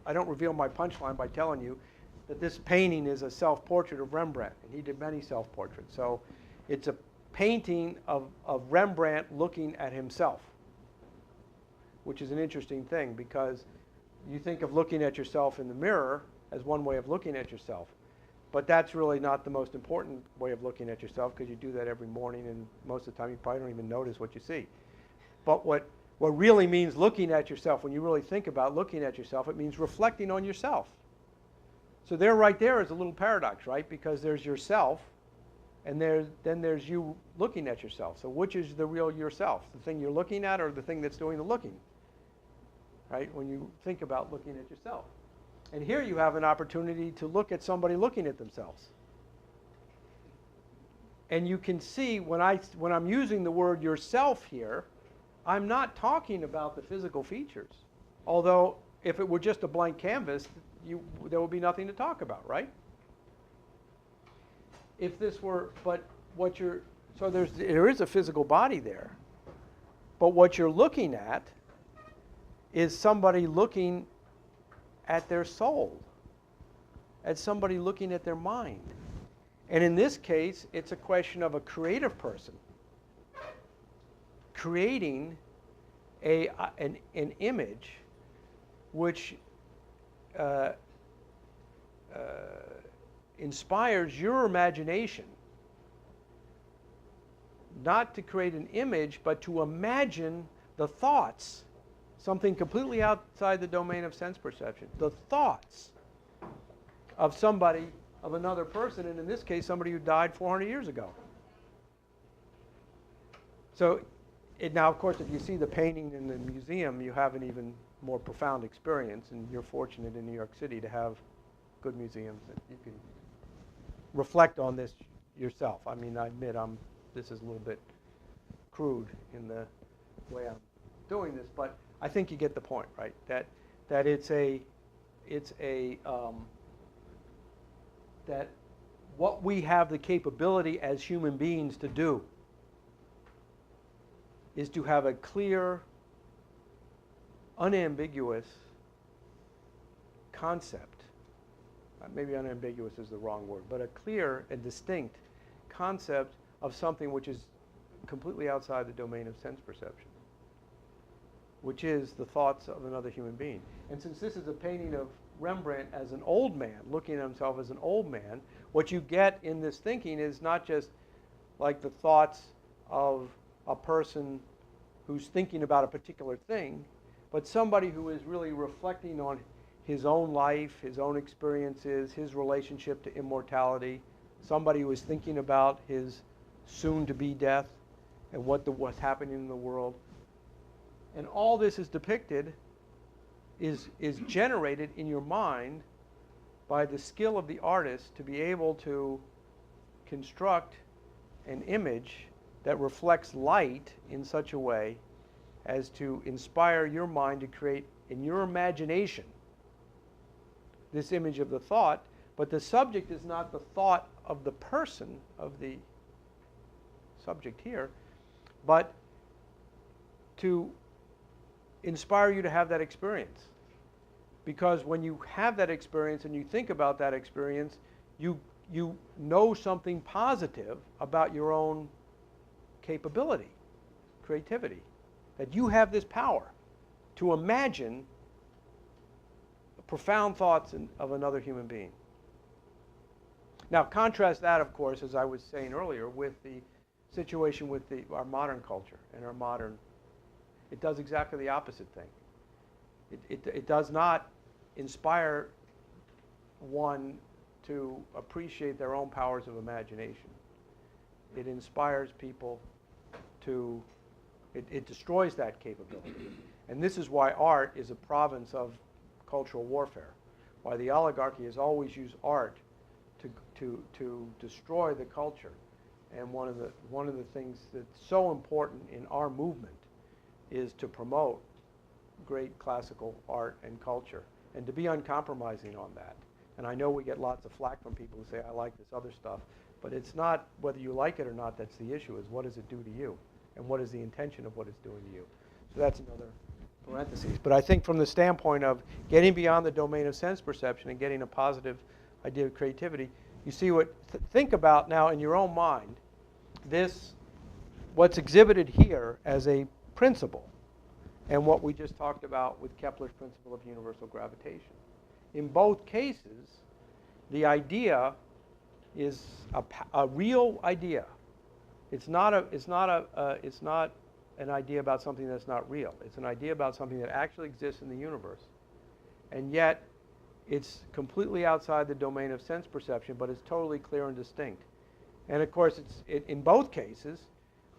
S1: I don't reveal my punchline by telling you that this painting is a self-portrait of Rembrandt, and he did many self-portraits. So it's a painting of Rembrandt looking at himself, which is an interesting thing because you think of looking at yourself in the mirror as one way of looking at yourself. But that's really not the most important way of looking at yourself because you do that every morning and most of the time you probably don't even notice what you see. But what really means looking at yourself, when you really think about looking at yourself, it means reflecting on yourself. So right there is a little paradox, right? Because there's yourself and then there's you looking at yourself. So which is the real yourself? The thing you're looking at or the thing that's doing the looking? Right? When you think about looking at yourself. And here you have an opportunity to look at somebody looking at themselves. And you can see when I'm using the word yourself here, I'm not talking about the physical features. Although if it were just a blank canvas, there would be nothing to talk about, right? If this were, so there is a physical body there. But what you're looking at is somebody looking at their soul, at somebody looking at their mind. And in this case, it's a question of a creative person creating an image which inspires your imagination, not to create an image, but to imagine the thoughts, something completely outside the domain of sense perception, the thoughts of somebody, of another person, and in this case, somebody who died 400 years ago. So now, of course, if you see the painting in the museum, you have an even more profound experience, and you're fortunate in New York City to have good museums that reflect on this yourself. I mean, I admit this is a little bit crude in the way I'm doing this, but I think you get the point, right? That that what we have the capability as human beings to do is to have a clear, unambiguous concept. Maybe unambiguous is the wrong word, but a clear and distinct concept of something which is completely outside the domain of sense perception, which is the thoughts of another human being. And since this is a painting of Rembrandt as an old man, looking at himself as an old man, what you get in this thinking is not just like the thoughts of a person who's thinking about a particular thing, but somebody who is really reflecting on his own life, his own experiences, his relationship to immortality, somebody who is thinking about his soon-to-be death and what's happening in the world. And all this is depicted, is generated in your mind by the skill of the artist to be able to construct an image that reflects light in such a way as to inspire your mind to create in your imagination this image of the thought, but the subject is not the thought of the person, of the subject here, but to inspire you to have that experience. Because when you have that experience and you think about that experience, you know something positive about your own capability, creativity, that you have this power to imagine profound thoughts of another human being. Now, contrast that, of course, as I was saying earlier, with the situation with our modern culture and our modern. It does exactly the opposite thing. It does not inspire one to appreciate their own powers of imagination. It inspires people to, it destroys that capability. And this is why art is a province of cultural warfare, why the oligarchy has always used art to destroy the culture. And one of the things that's so important in our movement is to promote great classical art and culture and to be uncompromising on that. And I know we get lots of flack from people who say, I like this other stuff, but it's not whether you like it or not that's the issue, is what does it do to you? And what is the intention of what it's doing to you? So that's another parenthesis. But I think from the standpoint of getting beyond the domain of sense perception and getting a positive idea of creativity, you see think about now in your own mind, what's exhibited here as a principle and what we just talked about with Kepler's principle of universal gravitation. In both cases, the idea is a real idea. It's not an idea about something that's not real. It's an idea about something that actually exists in the universe. And yet, it's completely outside the domain of sense perception, but it's totally clear and distinct. And of course, in both cases,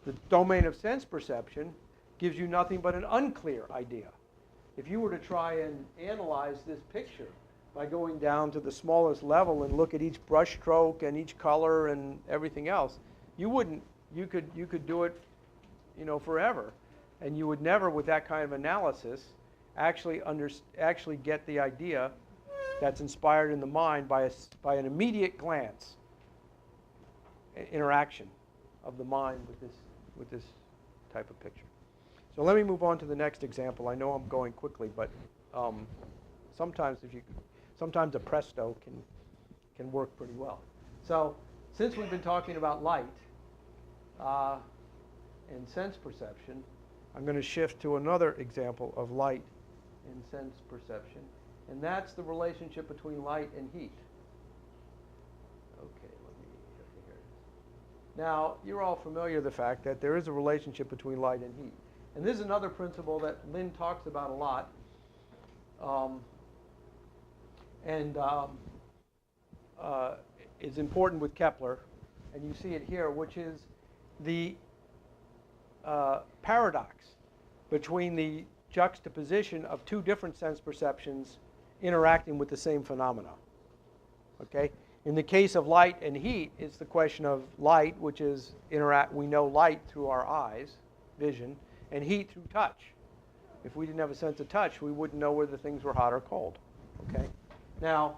S1: the domain of sense perception gives you nothing but an unclear idea. If you were to try and analyze this picture by going down to the smallest level and look at each brush stroke and each color and everything else, you could do it, forever, and you would never, with that kind of analysis, actually get the idea that's inspired in the mind by an immediate glance, interaction of the mind with this type of picture. So let me move on to the next example. I know I'm going quickly, but sometimes a presto can work pretty well. So since we've been talking about light and sense perception, I'm going to shift to another example of light and sense perception, and that's the relationship between light and heat. Okay, here it is. Now, you're all familiar with the fact that there is a relationship between light and heat. And this is another principle that Lynn talks about a lot, and is important with Kepler, and you see it here, which is the paradox between the juxtaposition of two different sense perceptions interacting with the same phenomena. Okay? In the case of light and heat, it's the question of light, which is we know light through our eyes, vision, and heat through touch. If we didn't have a sense of touch, we wouldn't know whether things were hot or cold. Okay? Now,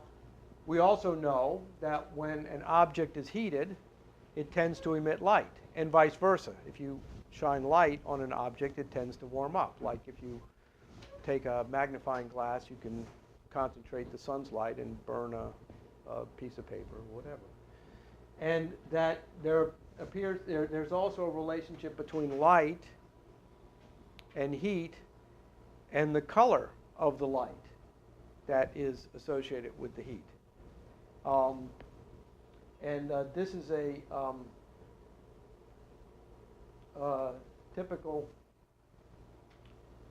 S1: we also know that when an object is heated, it tends to emit light, and vice versa. If you shine light on an object, it tends to warm up. Like if you take a magnifying glass, you can concentrate the sun's light and burn a piece of paper or whatever. And that there's also a relationship between light and heat and the color of the light that is associated with the heat. This is a typical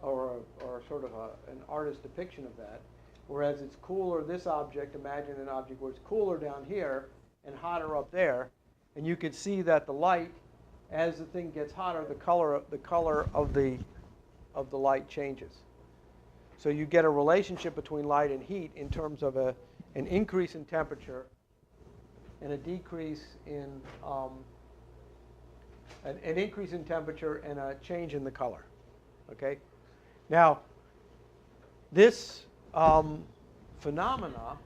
S1: or sort of an artist's depiction of that. Whereas it's cooler, this object, imagine an object where it's cooler down here and hotter up there, and you can see that the light, as the thing gets hotter, the color of the light changes. So you get a relationship between light and heat in terms of an increase in temperature and a decrease in an increase in temperature and a change in the color. Okay. Now, this phenomena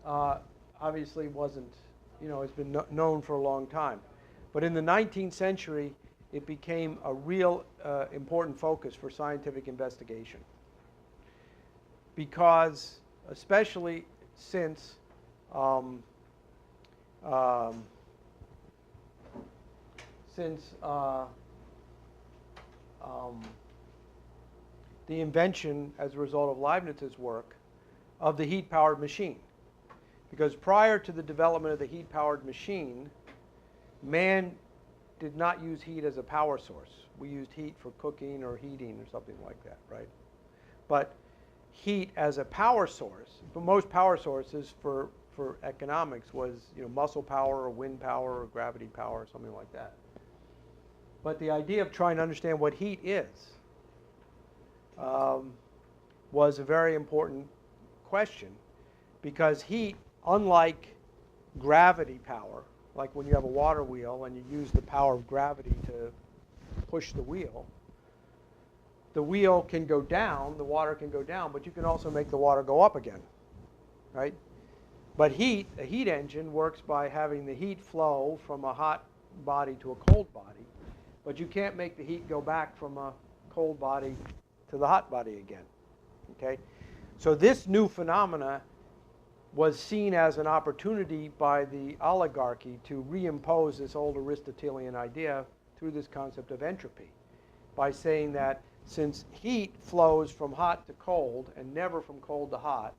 S1: obviously wasn't, it's been known for a long time. But in the 19th century, it became a real important focus for scientific investigation. Because, especially since the invention, as a result of Leibniz's work, of the heat-powered machine. Because prior to the development of the heat-powered machine, man did not use heat as a power source. We used heat for cooking or heating or something like that, right? But heat as a power source, but most power sources for economics was muscle power or wind power or gravity power or something like that. But the idea of trying to understand what heat is was a very important question, because heat, unlike gravity power, like when you have a water wheel and you use the power of gravity to push the wheel can go down, the water can go down, but you can also make the water go up again, right? But a heat engine works by having the heat flow from a hot body to a cold body, but you can't make the heat go back from a cold body to the hot body again, okay? So this new phenomena was seen as an opportunity by the oligarchy to reimpose this old Aristotelian idea through this concept of entropy, by saying that since heat flows from hot to cold and never from cold to hot,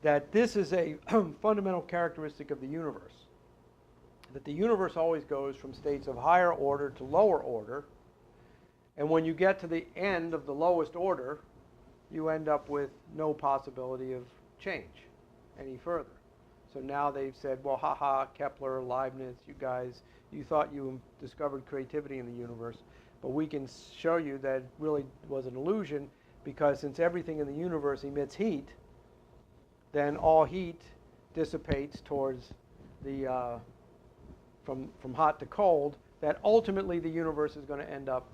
S1: that this is a fundamental characteristic of the universe, that the universe always goes from states of higher order to lower order, and when you get to the end of the lowest order, you end up with no possibility of change any further. So now they've said, well, Kepler, Leibniz, you guys, you thought you discovered creativity in the universe, but we can show you that it really was an illusion, because since everything in the universe emits heat, then all heat dissipates towards the from hot to cold, that ultimately the universe is going to end up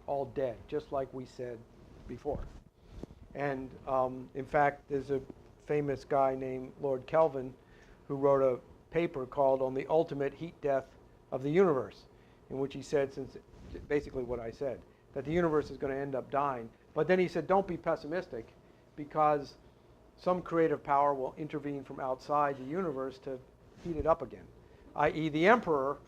S1: all dead, just like we said before. And in fact, there's a famous guy named Lord Kelvin who wrote a paper called On the Ultimate Heat Death of the Universe, in which he said, basically what I said, that the universe is going to end up dying. But then he said, don't be pessimistic, because some creative power will intervene from outside the universe to heat it up again, i.e. the emperor.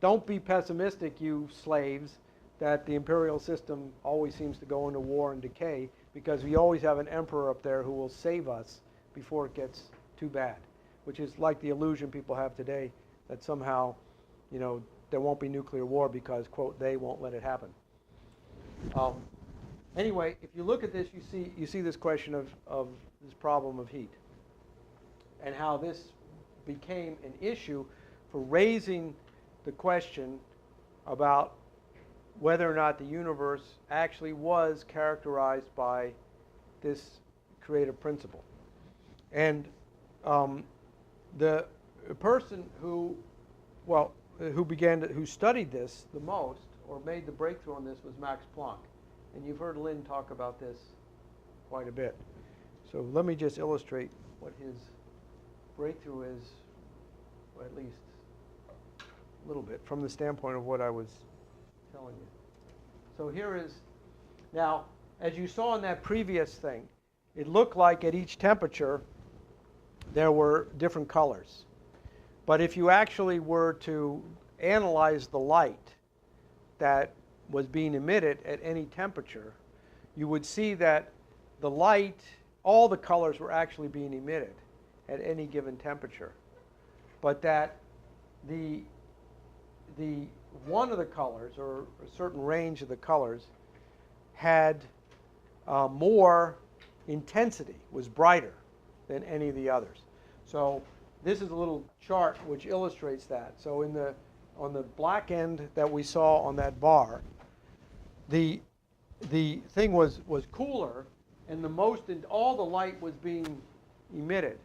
S1: Don't be pessimistic, you slaves, that the imperial system always seems to go into war and decay, because we always have an emperor up there who will save us before it gets too bad, which is like the illusion people have today that somehow, there won't be nuclear war because, quote, they won't let it happen. Anyway, if you look at this, you see this question of this problem of heat, and how this became an issue for raising the question about whether or not the universe actually was characterized by this creative principle. And the person who, well, who studied this the most or made the breakthrough on this was Max Planck. And you've heard Lynn talk about this quite a bit. So let me just illustrate what his breakthrough is, or at least a little bit, from the standpoint of what I was telling you. So here is, now, as you saw in that previous thing, it looked like at each temperature there were different colors. But if you actually were to analyze the light that was being emitted at any temperature, you would see that the light, all the colors were actually being emitted at any given temperature. But that the one of the colors, or a certain range of the colors, had more intensity, was brighter than any of the others. So this is a little chart which illustrates that. So on the black end that we saw on that bar, the thing was cooler, and all the light was being emitted.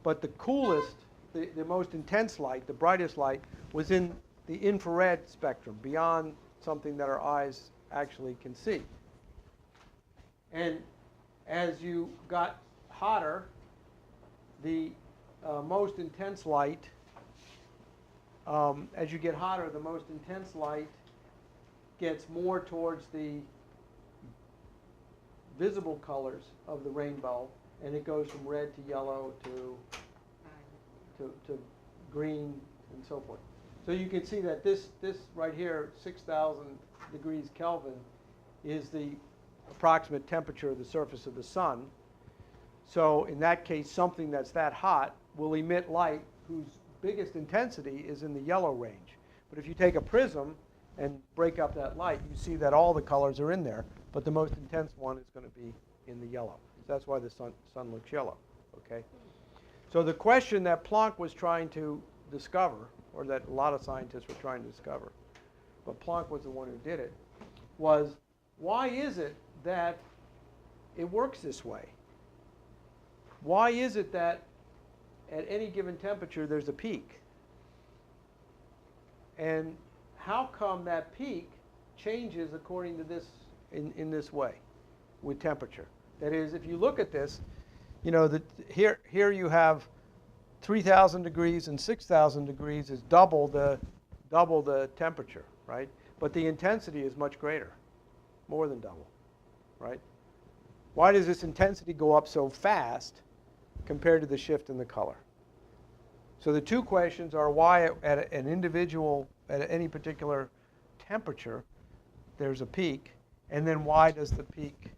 S1: But the coolest, the most intense light, the brightest light, was in the infrared spectrum, beyond something that our eyes actually can see. And as you got hotter, the most intense light, as you get hotter, the most intense light gets more towards the visible colors of the rainbow, and it goes from red to yellow to green and so forth. So you can see that this right here, 6,000 degrees Kelvin, is the approximate temperature of the surface of the sun. So in that case, something that's that hot will emit light whose biggest intensity is in the yellow range. But if you take a prism and break up that light, you see that all the colors are in there, but the most intense one is going to be in the yellow. So that's why the sun looks yellow. Okay? So the question that Planck was trying to discover, or that a lot of scientists were trying to discover, but Planck was the one who did it, was why is it that it works this way? Why is it that at any given temperature there's a peak? And how come that peak changes according to this, in this way, with temperature? That is, if you look at this, you know, here you have 3,000 degrees and 6,000 degrees is double the temperature, right? But the intensity is much greater, more than double, right? Why does this intensity go up so fast compared to the shift in the color? So the two questions are why at any particular temperature there's a peak, and then why does the peak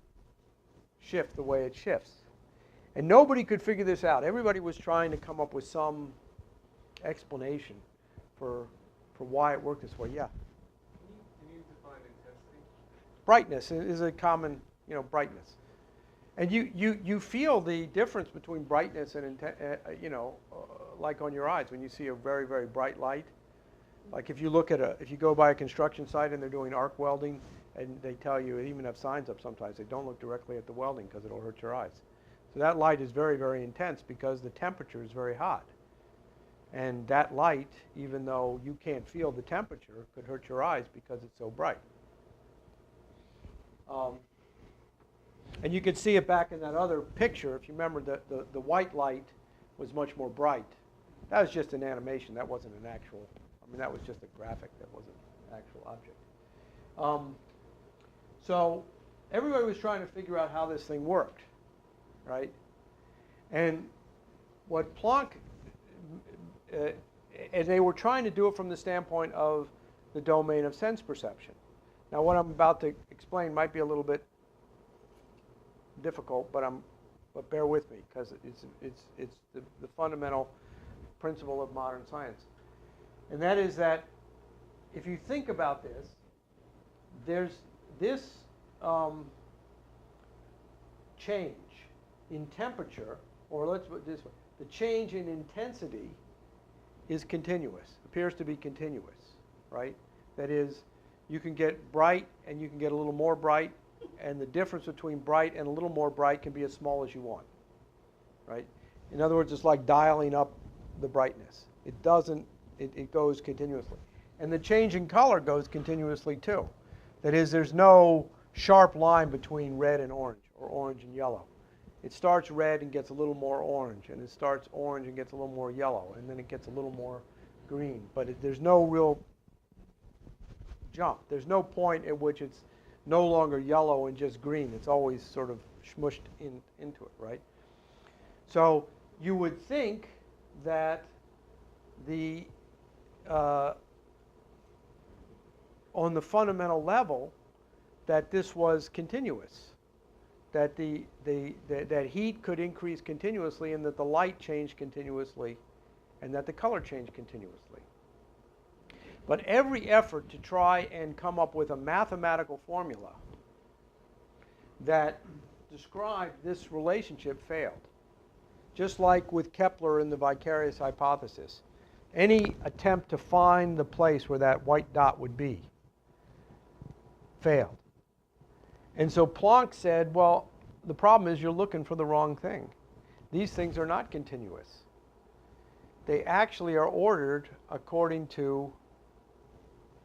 S1: shift the way it shifts? And nobody could figure this out. Everybody was trying to come up with some explanation for why it worked this way. Yeah?
S3: Can you define intensity?
S1: Brightness is a common, brightness. And you feel the difference between brightness and, like on your eyes when you see a very, very bright light. Like if you go by a construction site and they're doing arc welding, and they tell you, they even have signs up sometimes, they don't look directly at the welding because it'll hurt your eyes. So that light is very, very intense because the temperature is very hot. And that light, even though you can't feel the temperature, could hurt your eyes because it's so bright. And you could see it back in that other picture. If you remember, the white light was much more bright. That was just an animation. That wasn't an actual, that was just a graphic. That wasn't an actual object. So everybody was trying to figure out how this thing worked, right? And what Planck, and they were trying to do it from the standpoint of the domain of sense perception. Now what I'm about to explain might be a little bit difficult, but bear with me because it's the fundamental principle of modern science. And that is that if you think about this, there's this change in temperature, or let's put it this way, the change in intensity is continuous, appears to be continuous, right? That is, you can get bright and you can get a little more bright, and the difference between bright and a little more bright can be as small as you want, right? In other words, it's like dialing up the brightness. It doesn't, it goes continuously. And the change in color goes continuously too. That is, there's no sharp line between red and orange, or orange and yellow. It starts red and gets a little more orange, and it starts orange and gets a little more yellow, and then it gets a little more green. But there's no real jump. There's no point at which it's no longer yellow and just green. It's always sort of smushed into it, right? So you would think that the on the fundamental level that this was continuous, that that heat could increase continuously, and that the light changed continuously, and that the color changed continuously. But every effort to try and come up with a mathematical formula that described this relationship failed. Just like with Kepler and the vicarious hypothesis, any attempt to find the place where that white dot would be failed. And so Planck said, well, the problem is you're looking for the wrong thing. These things are not continuous. They actually are ordered according to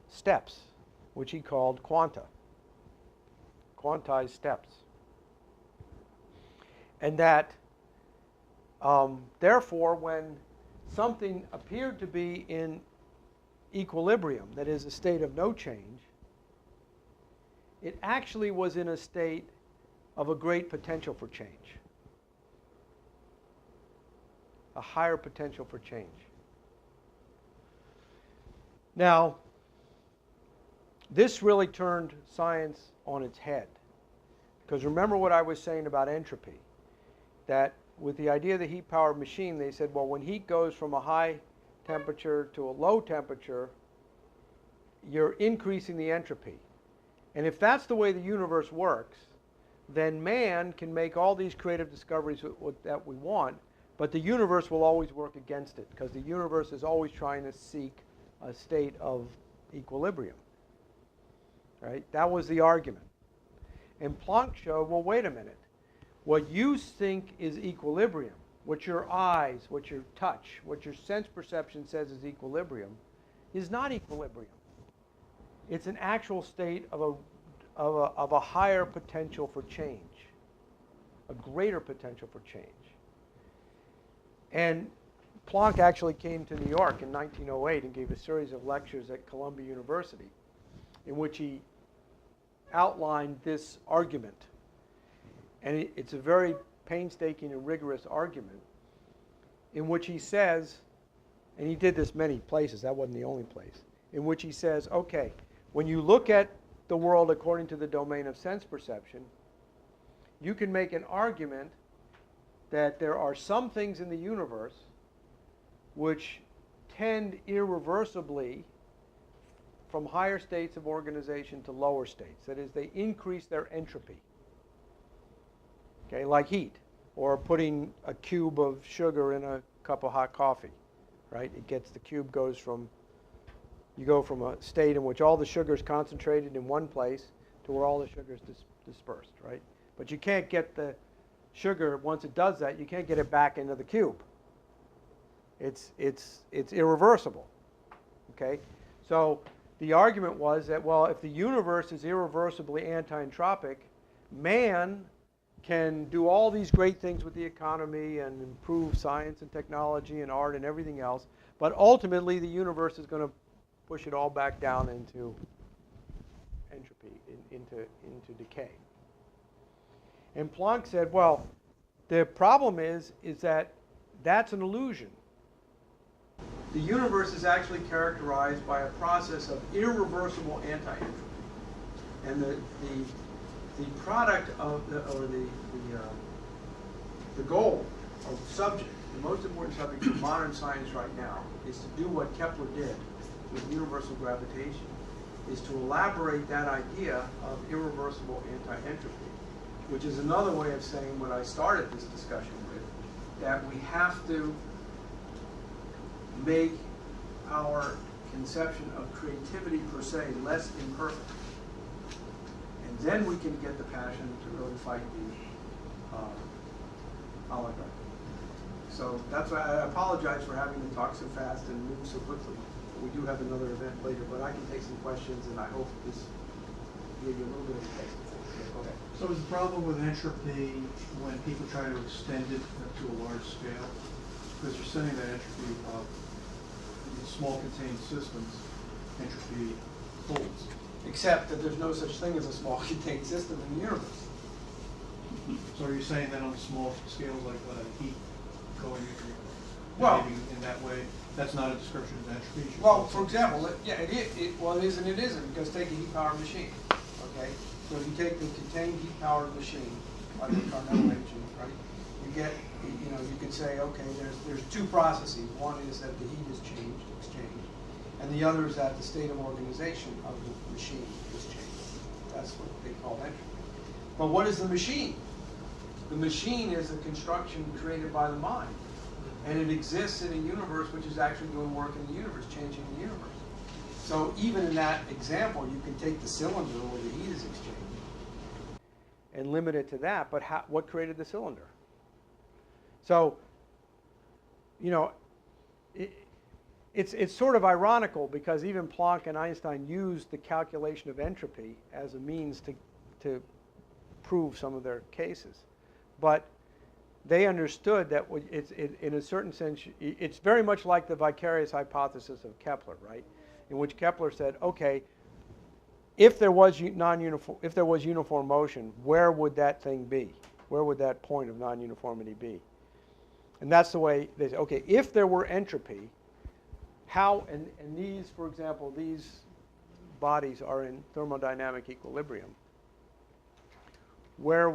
S1: steps, which he called quanta, quantized steps. And that, therefore, when something appeared to be in equilibrium, that is, a state of no change, it actually was in a state of a great potential for change, a higher potential for change. Now, this really turned science on its head, because remember what I was saying about entropy, that with the idea of the heat-powered machine, they said, well, when heat goes from a high temperature to a low temperature, you're increasing the entropy. And if that's the way the universe works, then man can make all these creative discoveries that we want, but the universe will always work against it, because the universe is always trying to seek a state of equilibrium. Right? That was the argument. And Planck showed, well, wait a minute. What you think is equilibrium, what your eyes, what your touch, what your sense perception says is equilibrium, is not equilibrium. It's an actual state of a higher potential for change, a greater potential for change. And Planck actually came to New York in 1908 and gave a series of lectures at Columbia University in which he outlined this argument. And it's a very painstaking and rigorous argument in which he says, and he did this many places, that wasn't the only place, in which he says, okay, when you look at the world according to the domain of sense perception, you can make an argument that there are some things in the universe which tend irreversibly from higher states of organization to lower states. That is, they increase their entropy. Okay, like heat, or putting a cube of sugar in a cup of hot coffee, right? It gets, the cube goes from, you go from a state in which all the sugar is concentrated in one place to where all the sugar is dispersed, right? But you can't get the sugar, once it does that, you can't get it back into the cube. It's irreversible, okay? So the argument was that, well, if the universe is irreversibly anti-entropic, man can do all these great things with the economy and improve science and technology and art and everything else, but ultimately the universe is going to push it all back down into entropy, into decay. And Planck said, well, the problem is that that's an illusion. The universe is actually characterized by a process of irreversible anti-entropy. And the product of the goal of the subject, the most important subject of modern science right now, is to do what Kepler did with universal gravitation, is to elaborate that idea of irreversible anti-entropy, which is another way of saying what I started this discussion with, that we have to make our conception of creativity per se less imperfect. And then we can get the passion to really fight the oligarchy. So that's why I apologize for having to talk so fast and move so quickly. We do have another event later, but I can take some questions, and I hope this gave you a little bit of a taste. Go ahead.
S2: So is the problem with entropy when people try to extend it to a large scale? Because you're saying that entropy of small contained systems, entropy holds.
S1: Except that there's no such thing as a small contained system in the universe.
S2: So are you saying that on small scales like heat going
S1: Well-
S2: behaving in that way, that's not a description of entropy? You should
S1: Well,
S2: call it
S1: for
S2: something
S1: example,
S2: else?
S1: well, it is and it isn't, because take a heat-powered machine, okay? So if you take the contained heat-powered machine, like a Carnot engine, right? You get, you could say, okay, there's two processes. One is that the heat is exchanged, and the other is that the state of organization of the machine is changed. That's what they call entropy. But what is the machine? The machine is a construction created by the mind. And it exists in a universe which is actually doing work in the universe, changing the universe. So even in that example, you can take the cylinder where the heat is exchanged and limit it to that, but what created the cylinder? So, it's sort of ironical, because even Planck and Einstein used the calculation of entropy as a means to prove some of their cases. But they understood that in a certain sense, it's very much like the vicarious hypothesis of Kepler, right? In which Kepler said, okay, if there was uniform motion, where would that thing be? Where would that point of non-uniformity be? And that's the way they say, okay, if there were entropy, how, and these, for example, these bodies are in thermodynamic equilibrium, what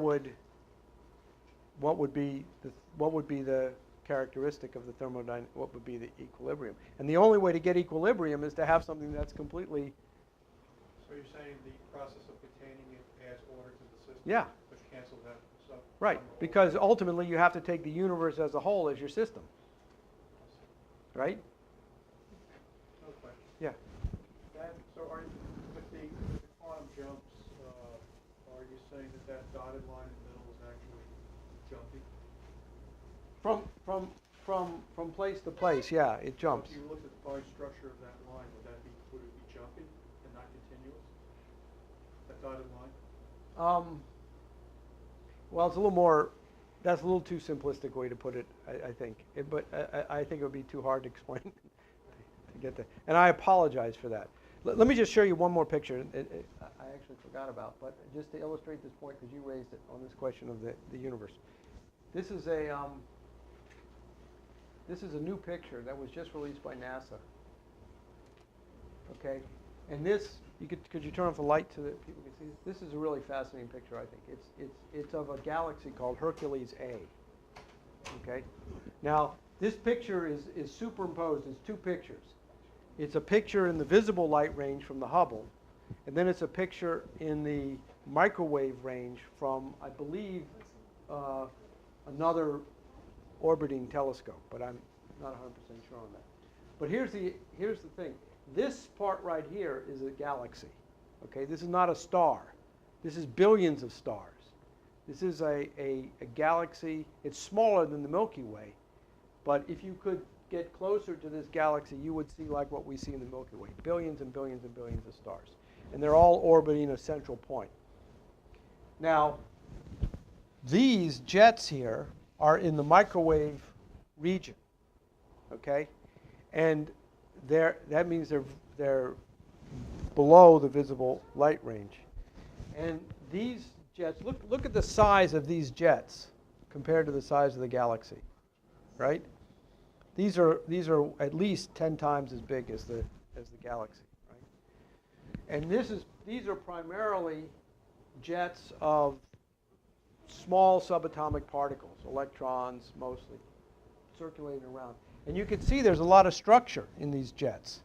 S1: would be the characteristic of the what would be the equilibrium? And the only way to get equilibrium is to have something that's completely.
S2: So you're saying the process of containing it adds order to the system?
S1: Yeah.
S2: Which cancels that. So
S1: Right, because ultimately you have to take the universe as a whole as your system. Right?
S2: No question.
S1: Yeah.
S2: And so are you, with the quantum jumps, are you saying that dotted line in the middle is actually jumpy?
S1: From place to place, yeah, it jumps.
S2: So if you looked at the pi structure of that line, would it be jumpy and not continuous? That dotted line?
S1: Well, it's a little more. That's a little too simplistic way to put it, I think. But I think it would be too hard to explain to get there. And I apologize for that. Let me just show you one more picture. I actually forgot about, but just to illustrate this point, because you raised it on this question of the universe. This is a new picture that was just released by NASA. Okay, and this could you turn off the light so that people can see? This is a really fascinating picture, I think. It's of a galaxy called Hercules A. Okay, now this picture is superimposed. It's two pictures. It's a picture in the visible light range from the Hubble, and then it's a picture in the microwave range from, I believe, another orbiting telescope, but I'm not 100% sure on that. But here's the thing. This part right here is a galaxy. Okay, this is not a star. This is billions of stars. This is a galaxy. It's smaller than the Milky Way, but if you could get closer to this galaxy, you would see like what we see in the Milky Way, billions and billions and billions of stars. And they're all orbiting a central point. Now, these jets here are in the microwave region, okay? And that means they're below the visible light range. And these jets, look at the size of these jets compared to the size of the galaxy, right? These are at least 10 times as big as the galaxy, right? And these are primarily jets of small subatomic particles, electrons mostly, circulating around. And you can see there's a lot of structure in these jets.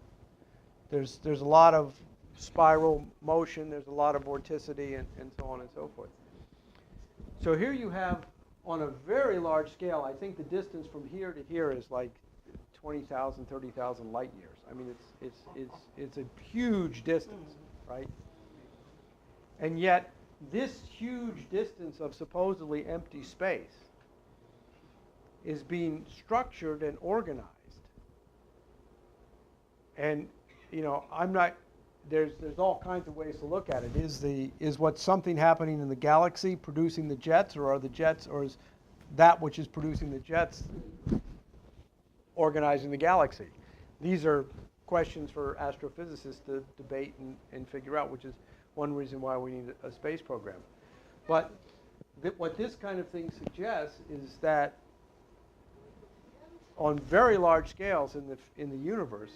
S1: There's a lot of spiral motion, there's a lot of vorticity, and so on and so forth. So here you have, on a very large scale, I think the distance from here to here is like 20,000, 30,000 light years. I mean, it's a huge distance, right? And yet, this huge distance of supposedly empty space is being structured and organized. And, you know, I'm not, there's all kinds of ways to look at it. Is what something happening in the galaxy producing the jets, or are the jets, or is that which is producing the jets organizing the galaxy? These are questions for astrophysicists to debate and figure out, which is one reason why we need a space program. But what this kind of thing suggests is that on very large scales in the universe,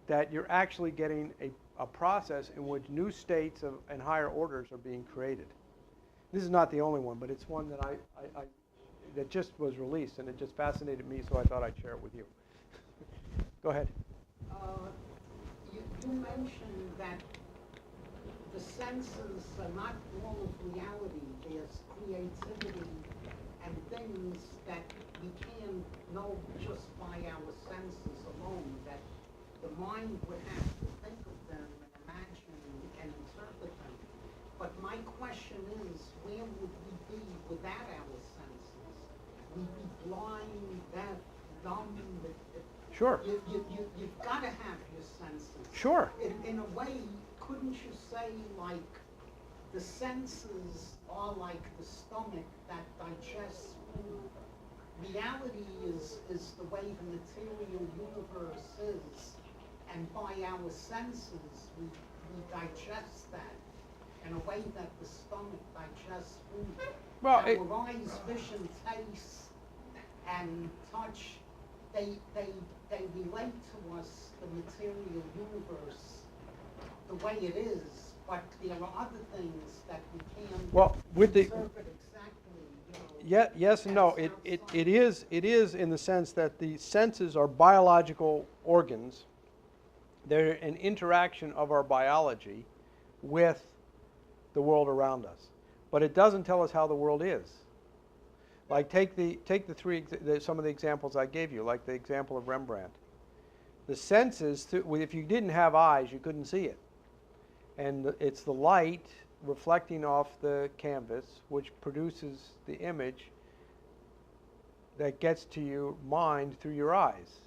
S1: that you're actually getting a process in which new states and higher orders are being created. This is not the only one, but it's one that that just was released, and it just fascinated me, so I thought I'd share it with you. Go ahead.
S4: You mentioned that the senses are not all of reality. There's creativity and things that we can't know just by our senses alone, that the mind would have to think of them and imagine and interpret them. But my question is, where would we be without our senses? We'd be blind, deaf, dumb.
S1: Sure.
S4: You've got to have your senses.
S1: Sure.
S4: In a way, couldn't you say, like, the senses are like the stomach that digests food? Reality is the way the material universe is, and by our senses we digest that in a way that the stomach digests food.
S1: Well,
S4: our eyes, vision, taste, and touch, they relate to us, the material universe, the way it is, but there are other things that we can't interpret exactly. You know,
S1: yes and no. It is in the sense that the senses are biological organs. They're an interaction of our biology with the world around us. But it doesn't tell us how the world is. Like take some of the examples I gave you, like the example of Rembrandt. The senses, if you didn't have eyes, you couldn't see it. And it's the light reflecting off the canvas which produces the image that gets to your mind through your eyes.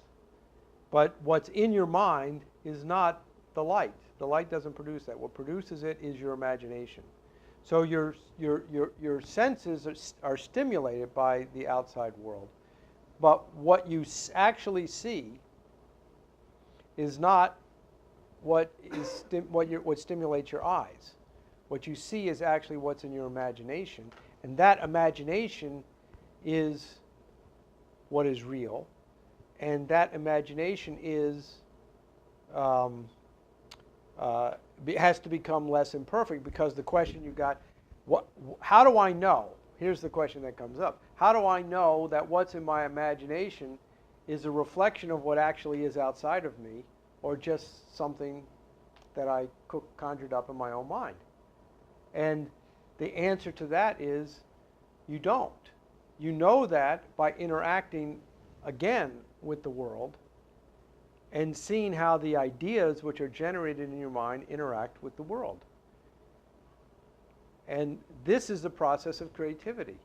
S1: But what's in your mind is not the light. The light doesn't produce that. What produces it is your imagination. So your senses are stimulated by the outside world. But what you actually see is not what stimulates your eyes. What you see is actually what's in your imagination, and that imagination is what is real, and that imagination has to become less imperfect, because the question you got, how do I know? Here's the question that comes up. How do I know that what's in my imagination is a reflection of what actually is outside of me, or just something that I conjured up in my own mind? And the answer to that is you don't. You know that by interacting again with the world and seeing how the ideas which are generated in your mind interact with the world. And this is the process of creativity.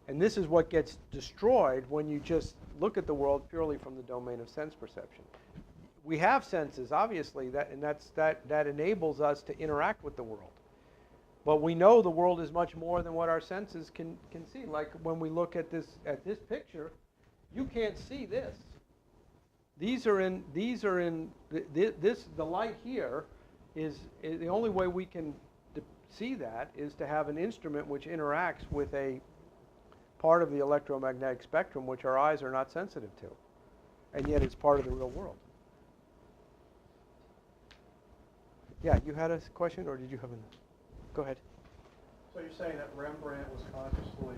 S1: And this is what gets destroyed when you just look at the world purely from the domain of sense perception. We have senses, obviously, that enables us to interact with the world. But we know the world is much more than what our senses can see. Like when we look at this picture, you can't see this. The light here is the only way we can see that is to have an instrument which interacts with a part of the electromagnetic spectrum which our eyes are not sensitive to, and yet it's part of the real world. Yeah, you had a question, or did you have a... Go ahead.
S2: So you're saying that Rembrandt was consciously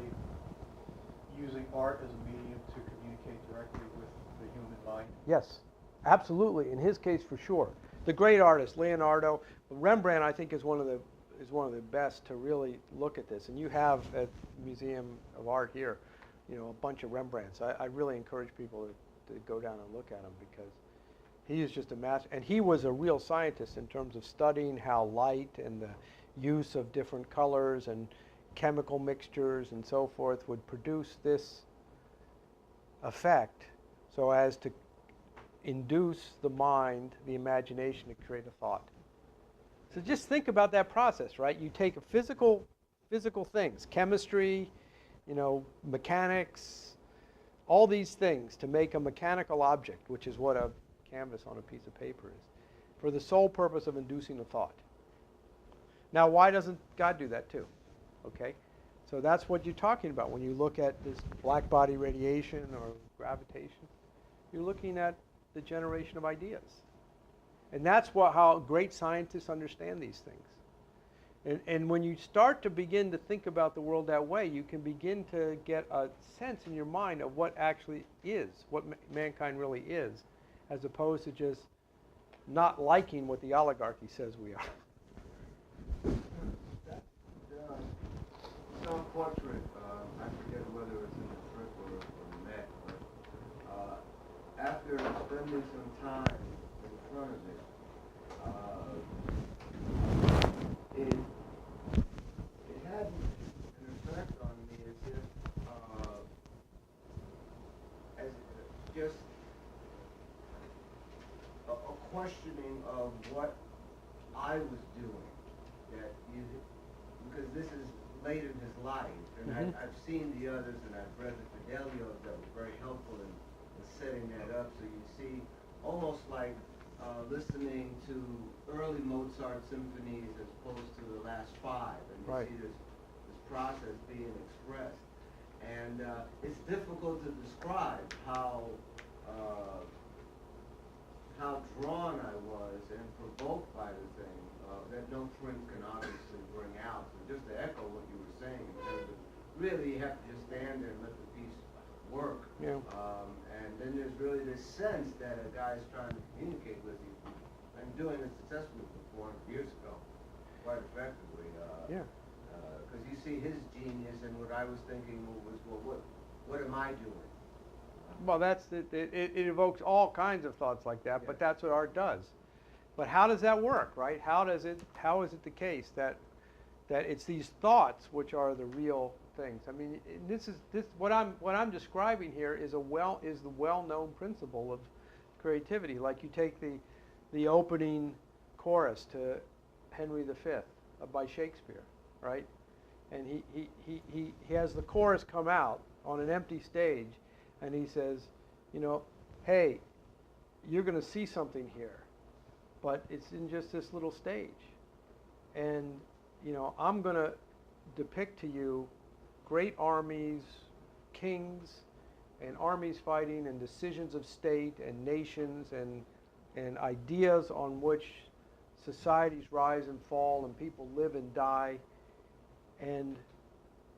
S2: using art as a medium to communicate directly with the human mind?
S1: Yes, absolutely. In his case, for sure. The great artist, Leonardo, Rembrandt, I think, is one of the best to really look at this. And you have at the Museum of Art here, a bunch of Rembrandts. I really encourage people to go down and look at them, because he is just a master. And he was a real scientist in terms of studying how light and the use of different colors and chemical mixtures and so forth would produce this effect so as to induce the mind, the imagination, to create a thought. So just think about that process, right? You take a physical things, chemistry, mechanics, all these things to make a mechanical object, which is what a canvas on a piece of paper is, for the sole purpose of inducing a thought. Now, why doesn't God do that too? Okay? So that's what you're talking about when you look at this black body radiation or gravitation. You're looking at the generation of ideas. And that's how great scientists understand these things. And when you start to begin to think about the world that way, you can begin to get a sense in your mind of what actually is, what mankind really is, as opposed to just not liking what the oligarchy says we are.
S3: That self-portrait, I forget whether it's in the trip or the net, but after spending some time in front of it, it had an effect on me as just a questioning of what I was doing. Because this is late in his life, and I've seen the others, and I've read the Fidelios that were very helpful in setting that up. So you see, almost like listening to early Mozart symphonies as opposed to the last five, and you
S1: Right.
S3: see this process being expressed. And it's difficult to describe how drawn I was and provoked by the thing that no print can obviously bring out. So just to echo what you were saying, in terms of really you have to just stand there and let the piece work.
S1: Yeah.
S3: And then there's really this sense that a guy's trying to communicate with you. I'm doing it successfully for 400 years ago, quite effectively. Because you see his genius, and what I was thinking was, well, what am I doing?
S1: Well, it evokes all kinds of thoughts like that, but that's what art does. But how does that work, right? How is it the case that it's these thoughts which are the real things? I mean, what I'm describing here is the well-known principle of creativity. Like you take the opening chorus to Henry V by Shakespeare, right? And he has the chorus come out on an empty stage, and he says, hey, you're going to see something here, but it's in just this little stage. And, I'm going to depict to you great armies, kings, and armies fighting, and decisions of state and nations, and ideas on which societies rise and fall, and people live and die. And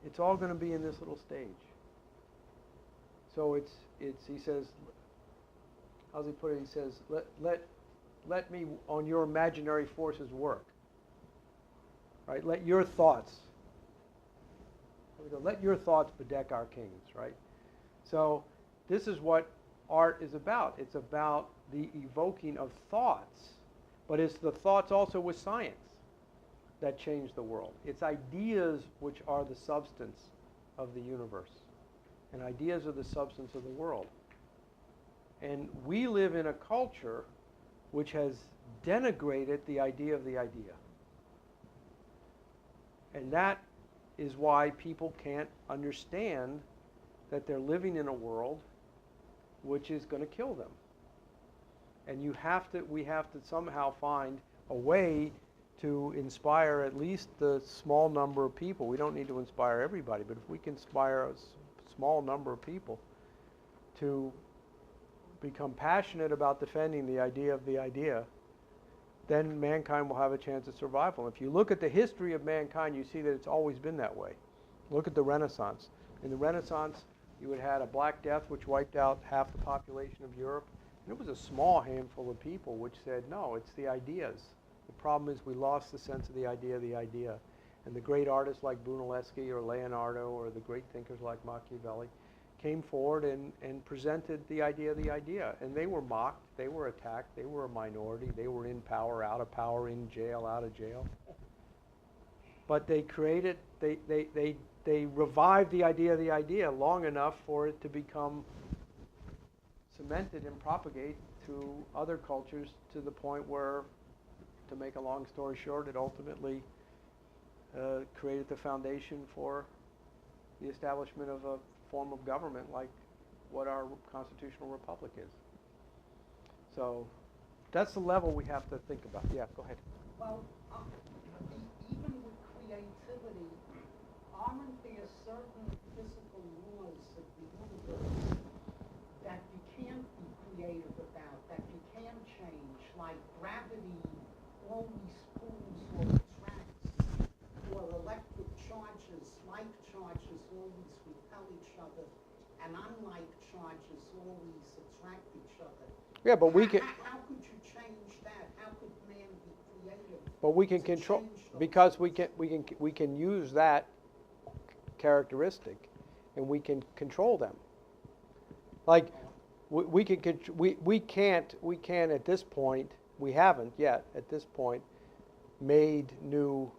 S1: it's all going to be in this little stage. So he says, how's he put it? He says, let me on your imaginary forces work. Right? Let your thoughts bedeck our kings, right? So this is what art is about. It's about the evoking of thoughts, but it's the thoughts also with science that change the world. It's ideas which are the substance of the universe, and ideas are the substance of the world. And we live in a culture which has denigrated the idea of the idea. And that is why people can't understand that they're living in a world which is going to kill them. And we have to somehow find a way to inspire at least the small number of people. We don't need to inspire everybody, but if we can inspire a small number of people to become passionate about defending the idea of the idea, then mankind will have a chance of survival. If you look at the history of mankind, you see that it's always been that way. Look at the Renaissance. In the Renaissance, you had a Black Death which wiped out half the population of Europe. And it was a small handful of people which said, no, it's the ideas. The problem is we lost the sense of the idea. And the great artists like Brunelleschi or Leonardo or the great thinkers like Machiavelli came forward and presented the idea. And they were mocked, they were attacked, they were a minority, they were in power, out of power, in jail, out of jail. But they created, they revived the idea long enough for it to become cemented and propagate through other cultures to the point where, to make a long story short, it ultimately created the foundation for the establishment of a form of government like what our constitutional republic is. So that's the level we have to think about. Yeah, go ahead.
S4: Well, even with creativity, aren't there certain physical laws of the universe that you can't be creative about, that you can change, like gravity always pulls or attracts, or electric charges, like charges always repel each other, and unlike charges always attract each other.
S1: Yeah, but we can.
S4: How could you change that? How could man be creative?
S1: But we can
S4: to
S1: control,
S4: change those
S1: because
S4: things?
S1: we can use that characteristic, and we can control them. Like we can't at this point, we haven't yet at this point made new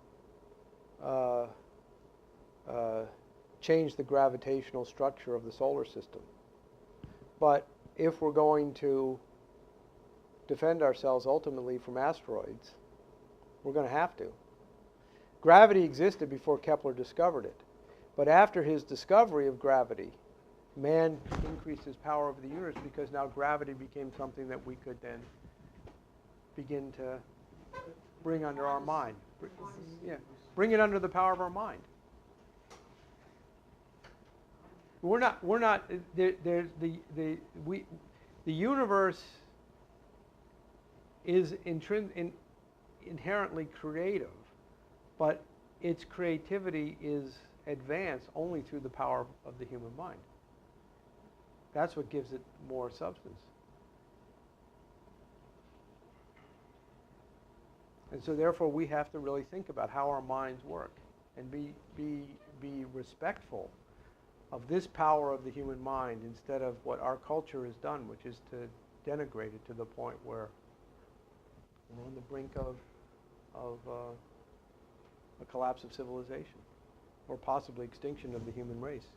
S1: change the gravitational structure of the solar system. But if we're going to defend ourselves ultimately from asteroids, we're going to have to. Gravity existed before Kepler discovered it. But after his discovery of gravity, man increased his power over the universe because now gravity became something that we could then begin to bring under our mind. Yeah, bring it under the power of our mind. The universe is inherently creative, but its creativity is advanced only through the power of the human mind. That's what gives it more substance. And so therefore we have to really think about how our minds work and be respectful of this power of the human mind instead of what our culture has done, which is to denigrate it to the point where we're on the brink of a collapse of civilization or possibly extinction of the human race.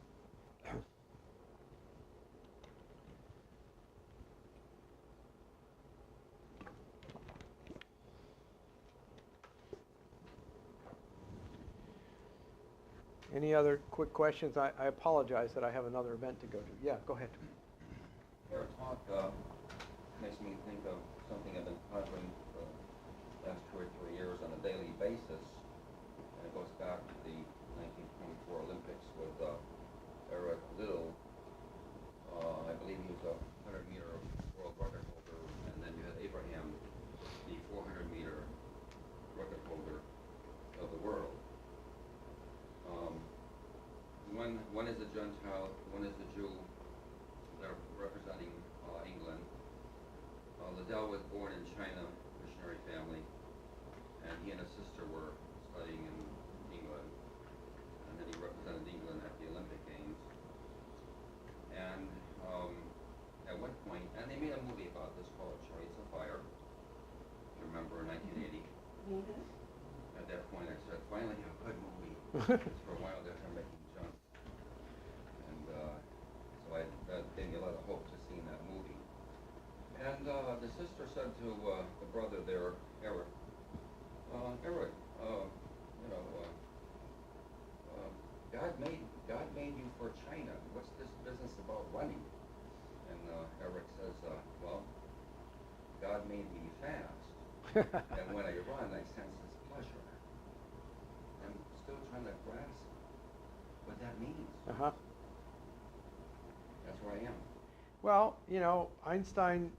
S1: Any other quick questions? I apologize that I have another event to go to. Yeah, go ahead.
S5: Your talk makes me think of something I've been pondering for the last 2 or 3 years on a daily basis, and it goes back to the 1924 Olympics with Eric Liddell. I believe he was a 100-meter world record holder, and then you had Abraham, the 400-meter record holder of the world. One is a Gentile, one is the Jew. They're representing England. Liddell was born in China, missionary family, and he and his sister were studying in England, and then he represented England at the Olympic Games. And at one point, and they made a movie about this called Chariots of Fire, if you remember, in 1980. Mm-hmm. At that point, I said, finally a good movie. For a while, they're making junk. And so that gave me a lot of hope to seeing that movie. And the sister said to the brother there, Eric, Eric, God made you for China. What's this business about running? And Eric says, well, God made me fast. And when I run, I sense this pleasure. I'm still trying to grasp what that means.
S1: Uh-huh.
S5: That's where I am.
S1: Well, Einstein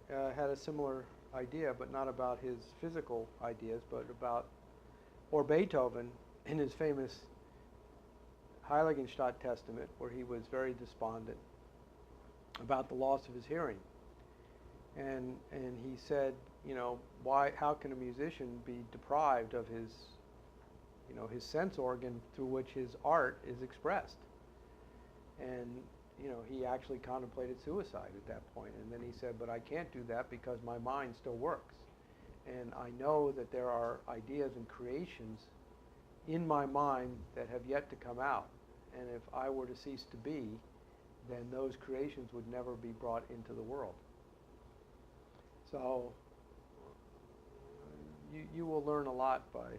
S1: had a similar idea, but not about his physical ideas, but about, or Beethoven in his famous Heiligenstadt Testament, where he was very despondent about the loss of his hearing. And he said, how can a musician be deprived of his, his sense organ through which his art is expressed? And, he actually contemplated suicide at that point. And then he said, but I can't do that because my mind still works. And I know that there are ideas and creations in my mind that have yet to come out. And if I were to cease to be, then those creations would never be brought into the world. So you will learn a lot by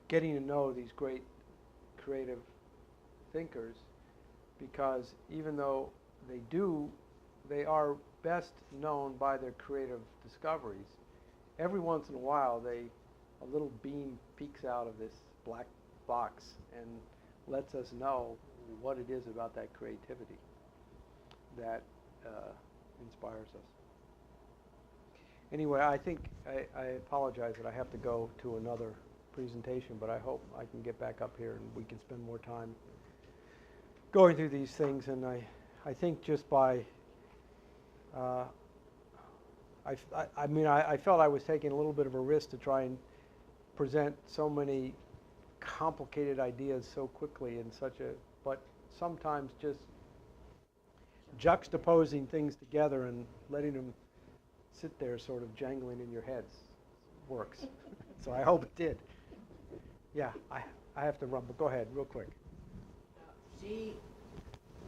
S1: getting to know these great creative thinkers, because even though they are best known by their creative discoveries, every once in a while a little beam peeks out of this black box and lets us know what it is about that creativity that inspires us. Anyway, I think I apologize that I have to go to another presentation, but I hope I can get back up here and we can spend more time going through these things. And I think just by I felt I was taking a little bit of a risk to try and present so many complicated ideas so quickly in but sometimes just juxtaposing things together and letting them sit there sort of jangling in your heads works. So I hope it did. Yeah, I have to run, but go ahead real quick.
S6: She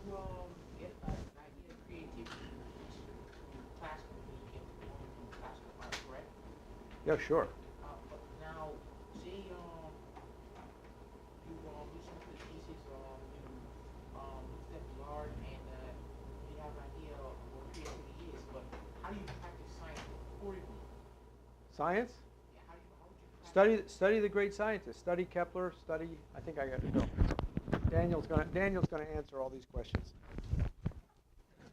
S6: will get an idea of creativity from classical music and from classical art, correct?
S1: Yeah, sure.
S6: But now, say you do some of the pieces, you step the art and you have an idea of what creativity is, but how do you practice science accordingly?
S1: Science?
S6: Yeah, how would you practice?
S1: Study the great scientists. Study Kepler. I think I got to go. Daniel's gonna answer all these questions.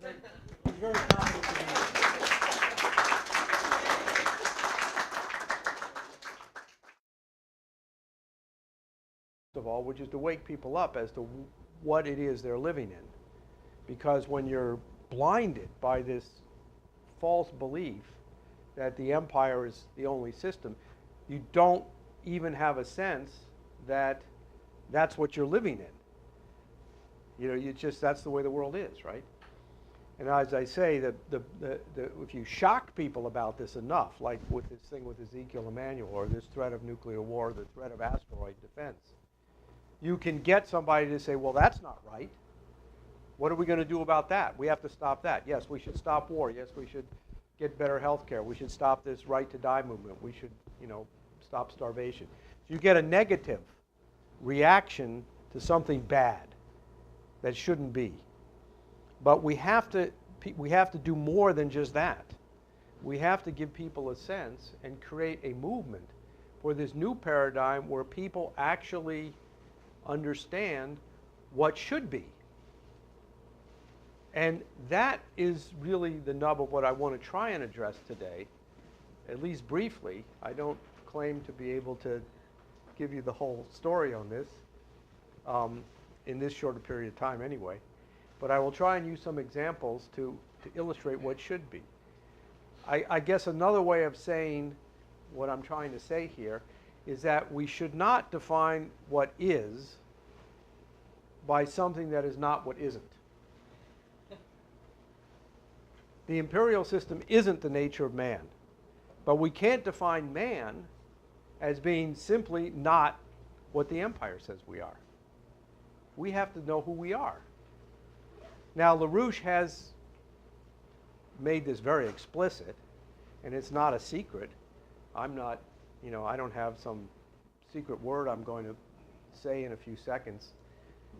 S2: He's very confident to be.
S1: Of all, which is to wake people up as to what it is they're living in. Because when you're blinded by this false belief that the empire is the only system, you don't even have a sense that that's what you're living in. You know, that's the way the world is, right? And as I say, if you shock people about this enough, like with this thing with Ezekiel Emanuel, or this threat of nuclear war, the threat of asteroid defense, you can get somebody to say, well, that's not right. What are we going to do about that? We have to stop that. Yes, we should stop war. Yes, we should get better health care. We should stop this right to die movement. We should, stop starvation. So you get a negative reaction to something bad that shouldn't be. But we have to do more than just that. We have to give people a sense and create a movement for this new paradigm where people actually understand what should be. And that is really the nub of what I want to try and address today, at least briefly. I don't claim to be able to give you the whole story on this in this shorter period of time anyway. But I will try and use some examples to illustrate what should be. I guess another way of saying what I'm trying to say here is that we should not define what is by something that is not what isn't. The imperial system isn't the nature of man, but we can't define man as being simply not what the empire says we are. We have to know who we are. Now, LaRouche has made this very explicit, and it's not a secret. I'm not, I don't have some secret word I'm going to say in a few seconds,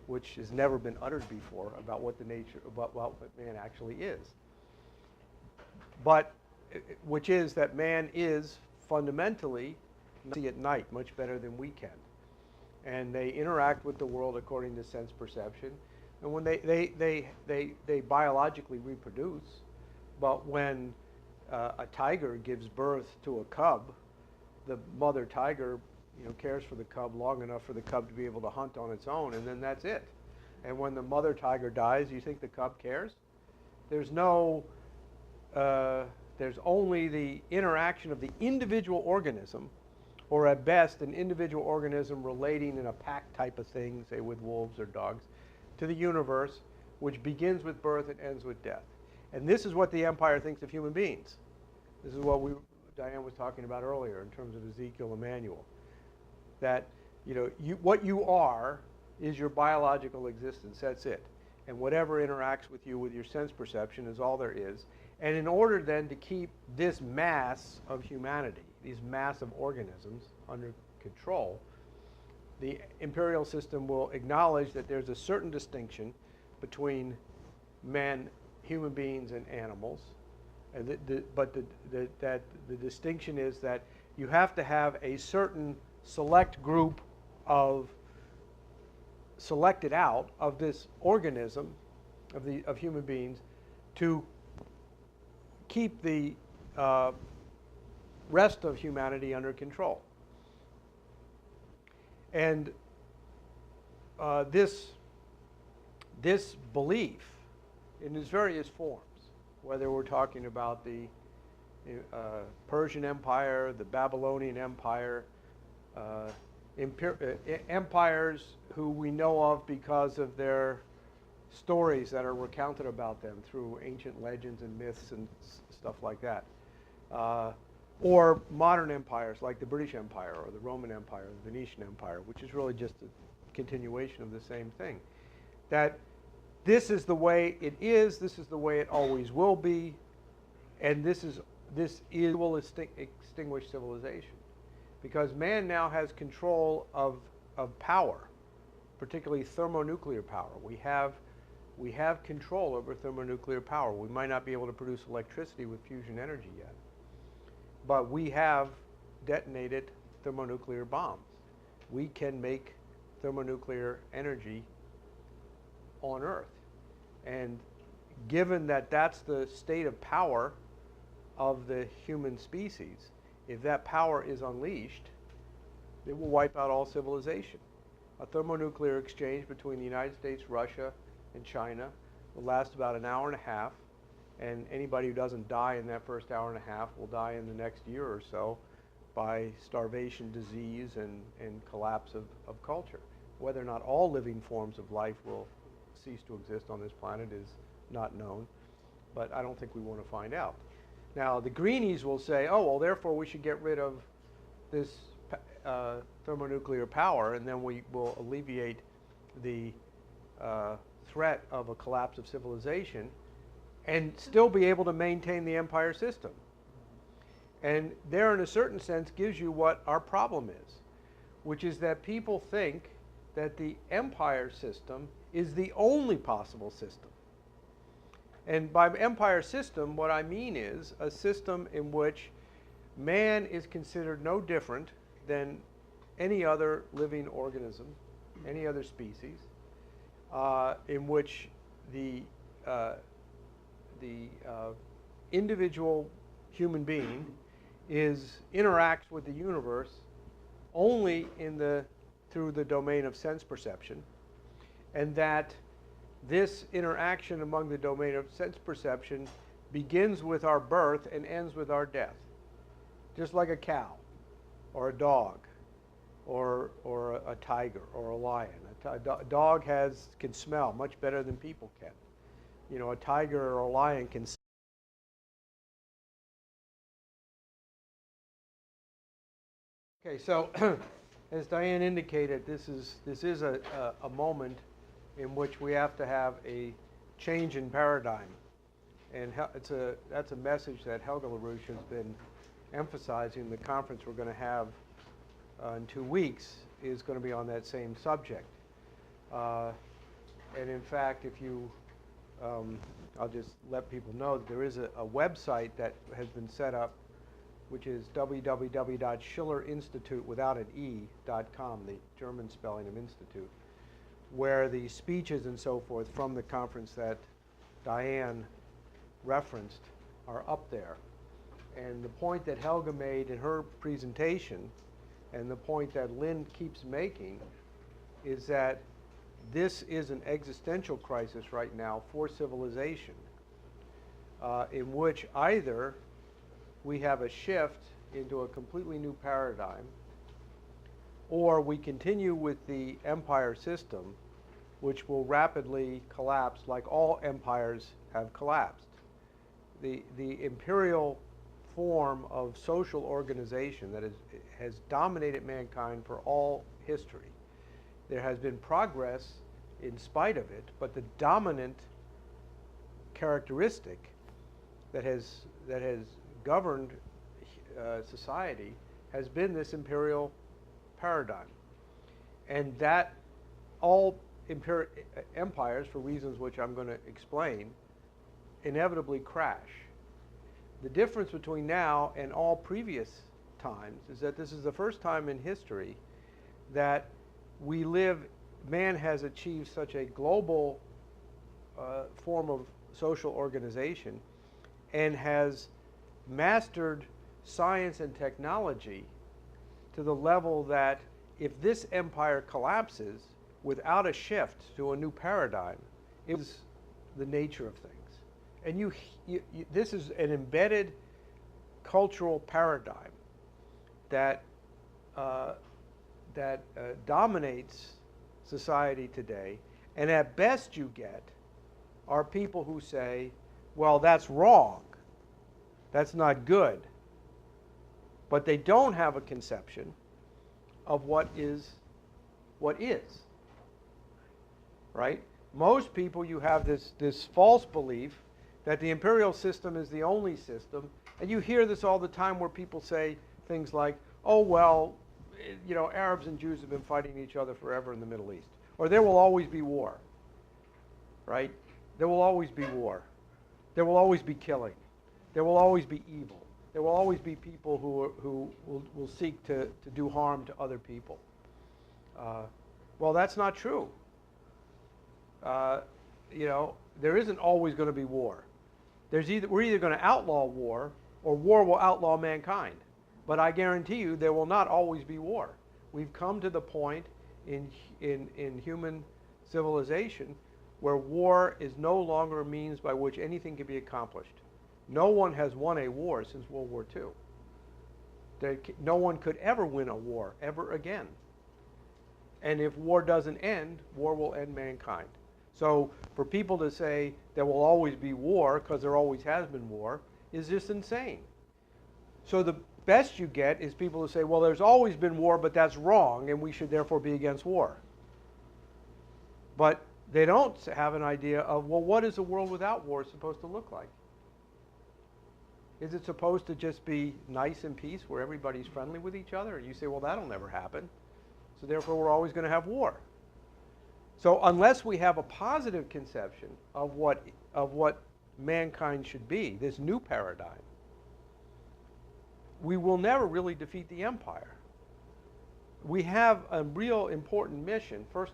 S1: which has never been uttered before about what what man actually is. But, which is that man is fundamentally see at night much better than we can. And they interact with the world according to sense perception. And when they biologically reproduce, but when a tiger gives birth to a cub, the mother tiger cares for the cub long enough for the cub to be able to hunt on its own, and then that's it. And when the mother tiger dies, you think the cub cares? There's only the interaction of the individual organism, or at best an individual organism relating in a pack type of thing, say with wolves or dogs, to the universe, which begins with birth and ends with death. And this is what the empire thinks of human beings. This is what Diane was talking about earlier in terms of Ezekiel Emanuel. That what you are is your biological existence. That's it. And whatever interacts with you with your sense perception is all there is. And in order then to keep this mass of humanity, these mass of organisms under control, the imperial system will acknowledge that there's a certain distinction between men, human beings, and animals. And that the distinction is that you have to have a certain select group of selected out of this organism of human beings to keep the rest of humanity under control. And this belief in its various forms, whether we're talking about the Persian Empire, the Babylonian Empire, empires who we know of because of their stories that are recounted about them through ancient legends and myths and stuff like that. Or modern empires like the British Empire or the Roman Empire, the Venetian Empire, which is really just a continuation of the same thing. That this is the way it is, this is the way it always will be, and this will extinguish civilization. Because man now has control of power, particularly thermonuclear power. We have control over thermonuclear power. We might not be able to produce electricity with fusion energy yet, but we have detonated thermonuclear bombs. We can make thermonuclear energy on Earth. And given that that's the state of power of the human species, if that power is unleashed, it will wipe out all civilization. A thermonuclear exchange between the United States, Russia, and China will last about an hour and a half, and anybody who doesn't die in that first hour and a half will die in the next year or so by starvation, disease, and collapse of culture. Whether or not all living forms of life will cease to exist on this planet is not known, but I don't think we want to find out. Now, the greenies will say, oh, well, therefore we should get rid of this thermonuclear power, and then we will alleviate the threat of a collapse of civilization and still be able to maintain the empire system. And there, in a certain sense, gives you what our problem is, which is that people think that the empire system is the only possible system. And by empire system, what I mean is a system in which man is considered no different than any other living organism, any other species, in which the individual human being interacts with the universe only through the domain of sense perception, and that this interaction among the domain of sense perception begins with our birth and ends with our death. Just like a cow, or a dog, or a tiger, or a lion. A dog can smell much better than people can. You know, a tiger or a lion can. Okay, so as Diane indicated, this is a moment in which we have to have a change in paradigm, and that's a message that Helga LaRouche has been emphasizing. The conference we're going to have in 2 weeks is going to be on that same subject. And in fact, if you, I'll just let people know that there is a website that has been set up, which is www.schillerinstitute.com, the German spelling of institute, where the speeches and so forth from the conference that Diane referenced are up there. And the point that Helga made in her presentation, and the point that Lynn keeps making, is that this is an existential crisis right now for civilization, in which either we have a shift into a completely new paradigm, or we continue with the empire system, which will rapidly collapse like all empires have collapsed. The imperial form of social organization that has dominated mankind for all history There has been progress in spite of it, but the dominant characteristic that has governed society has been this imperial paradigm. And that all empires, for reasons which I'm going to explain, inevitably crash. The difference between now and all previous times is that this is the first time in history that man has achieved such a global form of social organization and has mastered science and technology to the level that if this empire collapses without a shift to a new paradigm, it is the nature of things. And this is an embedded cultural paradigm that dominates society today. And at best you get are people who say, well, that's wrong. That's not good. But they don't have a conception of what is. Right? Most people, you have this false belief that the imperial system is the only system. And you hear this all the time where people say things like, oh, well, Arabs and Jews have been fighting each other forever in the Middle East. Or there will always be war. Right? There will always be war. There will always be killing. There will always be evil. There will always be people who will seek to do harm to other people. Well, that's not true. There isn't always going to be war. We're either going to outlaw war, or war will outlaw mankind. But I guarantee you there will not always be war. We've come to the point in human civilization where war is no longer a means by which anything can be accomplished. No one has won a war since World War II. No one could ever win a war ever again. And if war doesn't end, war will end mankind. So for people to say there will always be war because there always has been war is just insane. So the best you get is people who say, well, there's always been war, but that's wrong, and we should therefore be against war. But they don't have an idea of, well, what is a world without war supposed to look like? Is it supposed to just be nice and peace where everybody's friendly with each other? And you say, well, that'll never happen. So therefore, we're always going to have war. So unless we have a positive conception of what mankind should be, this new paradigm, we will never really defeat the empire. We have a real important mission, first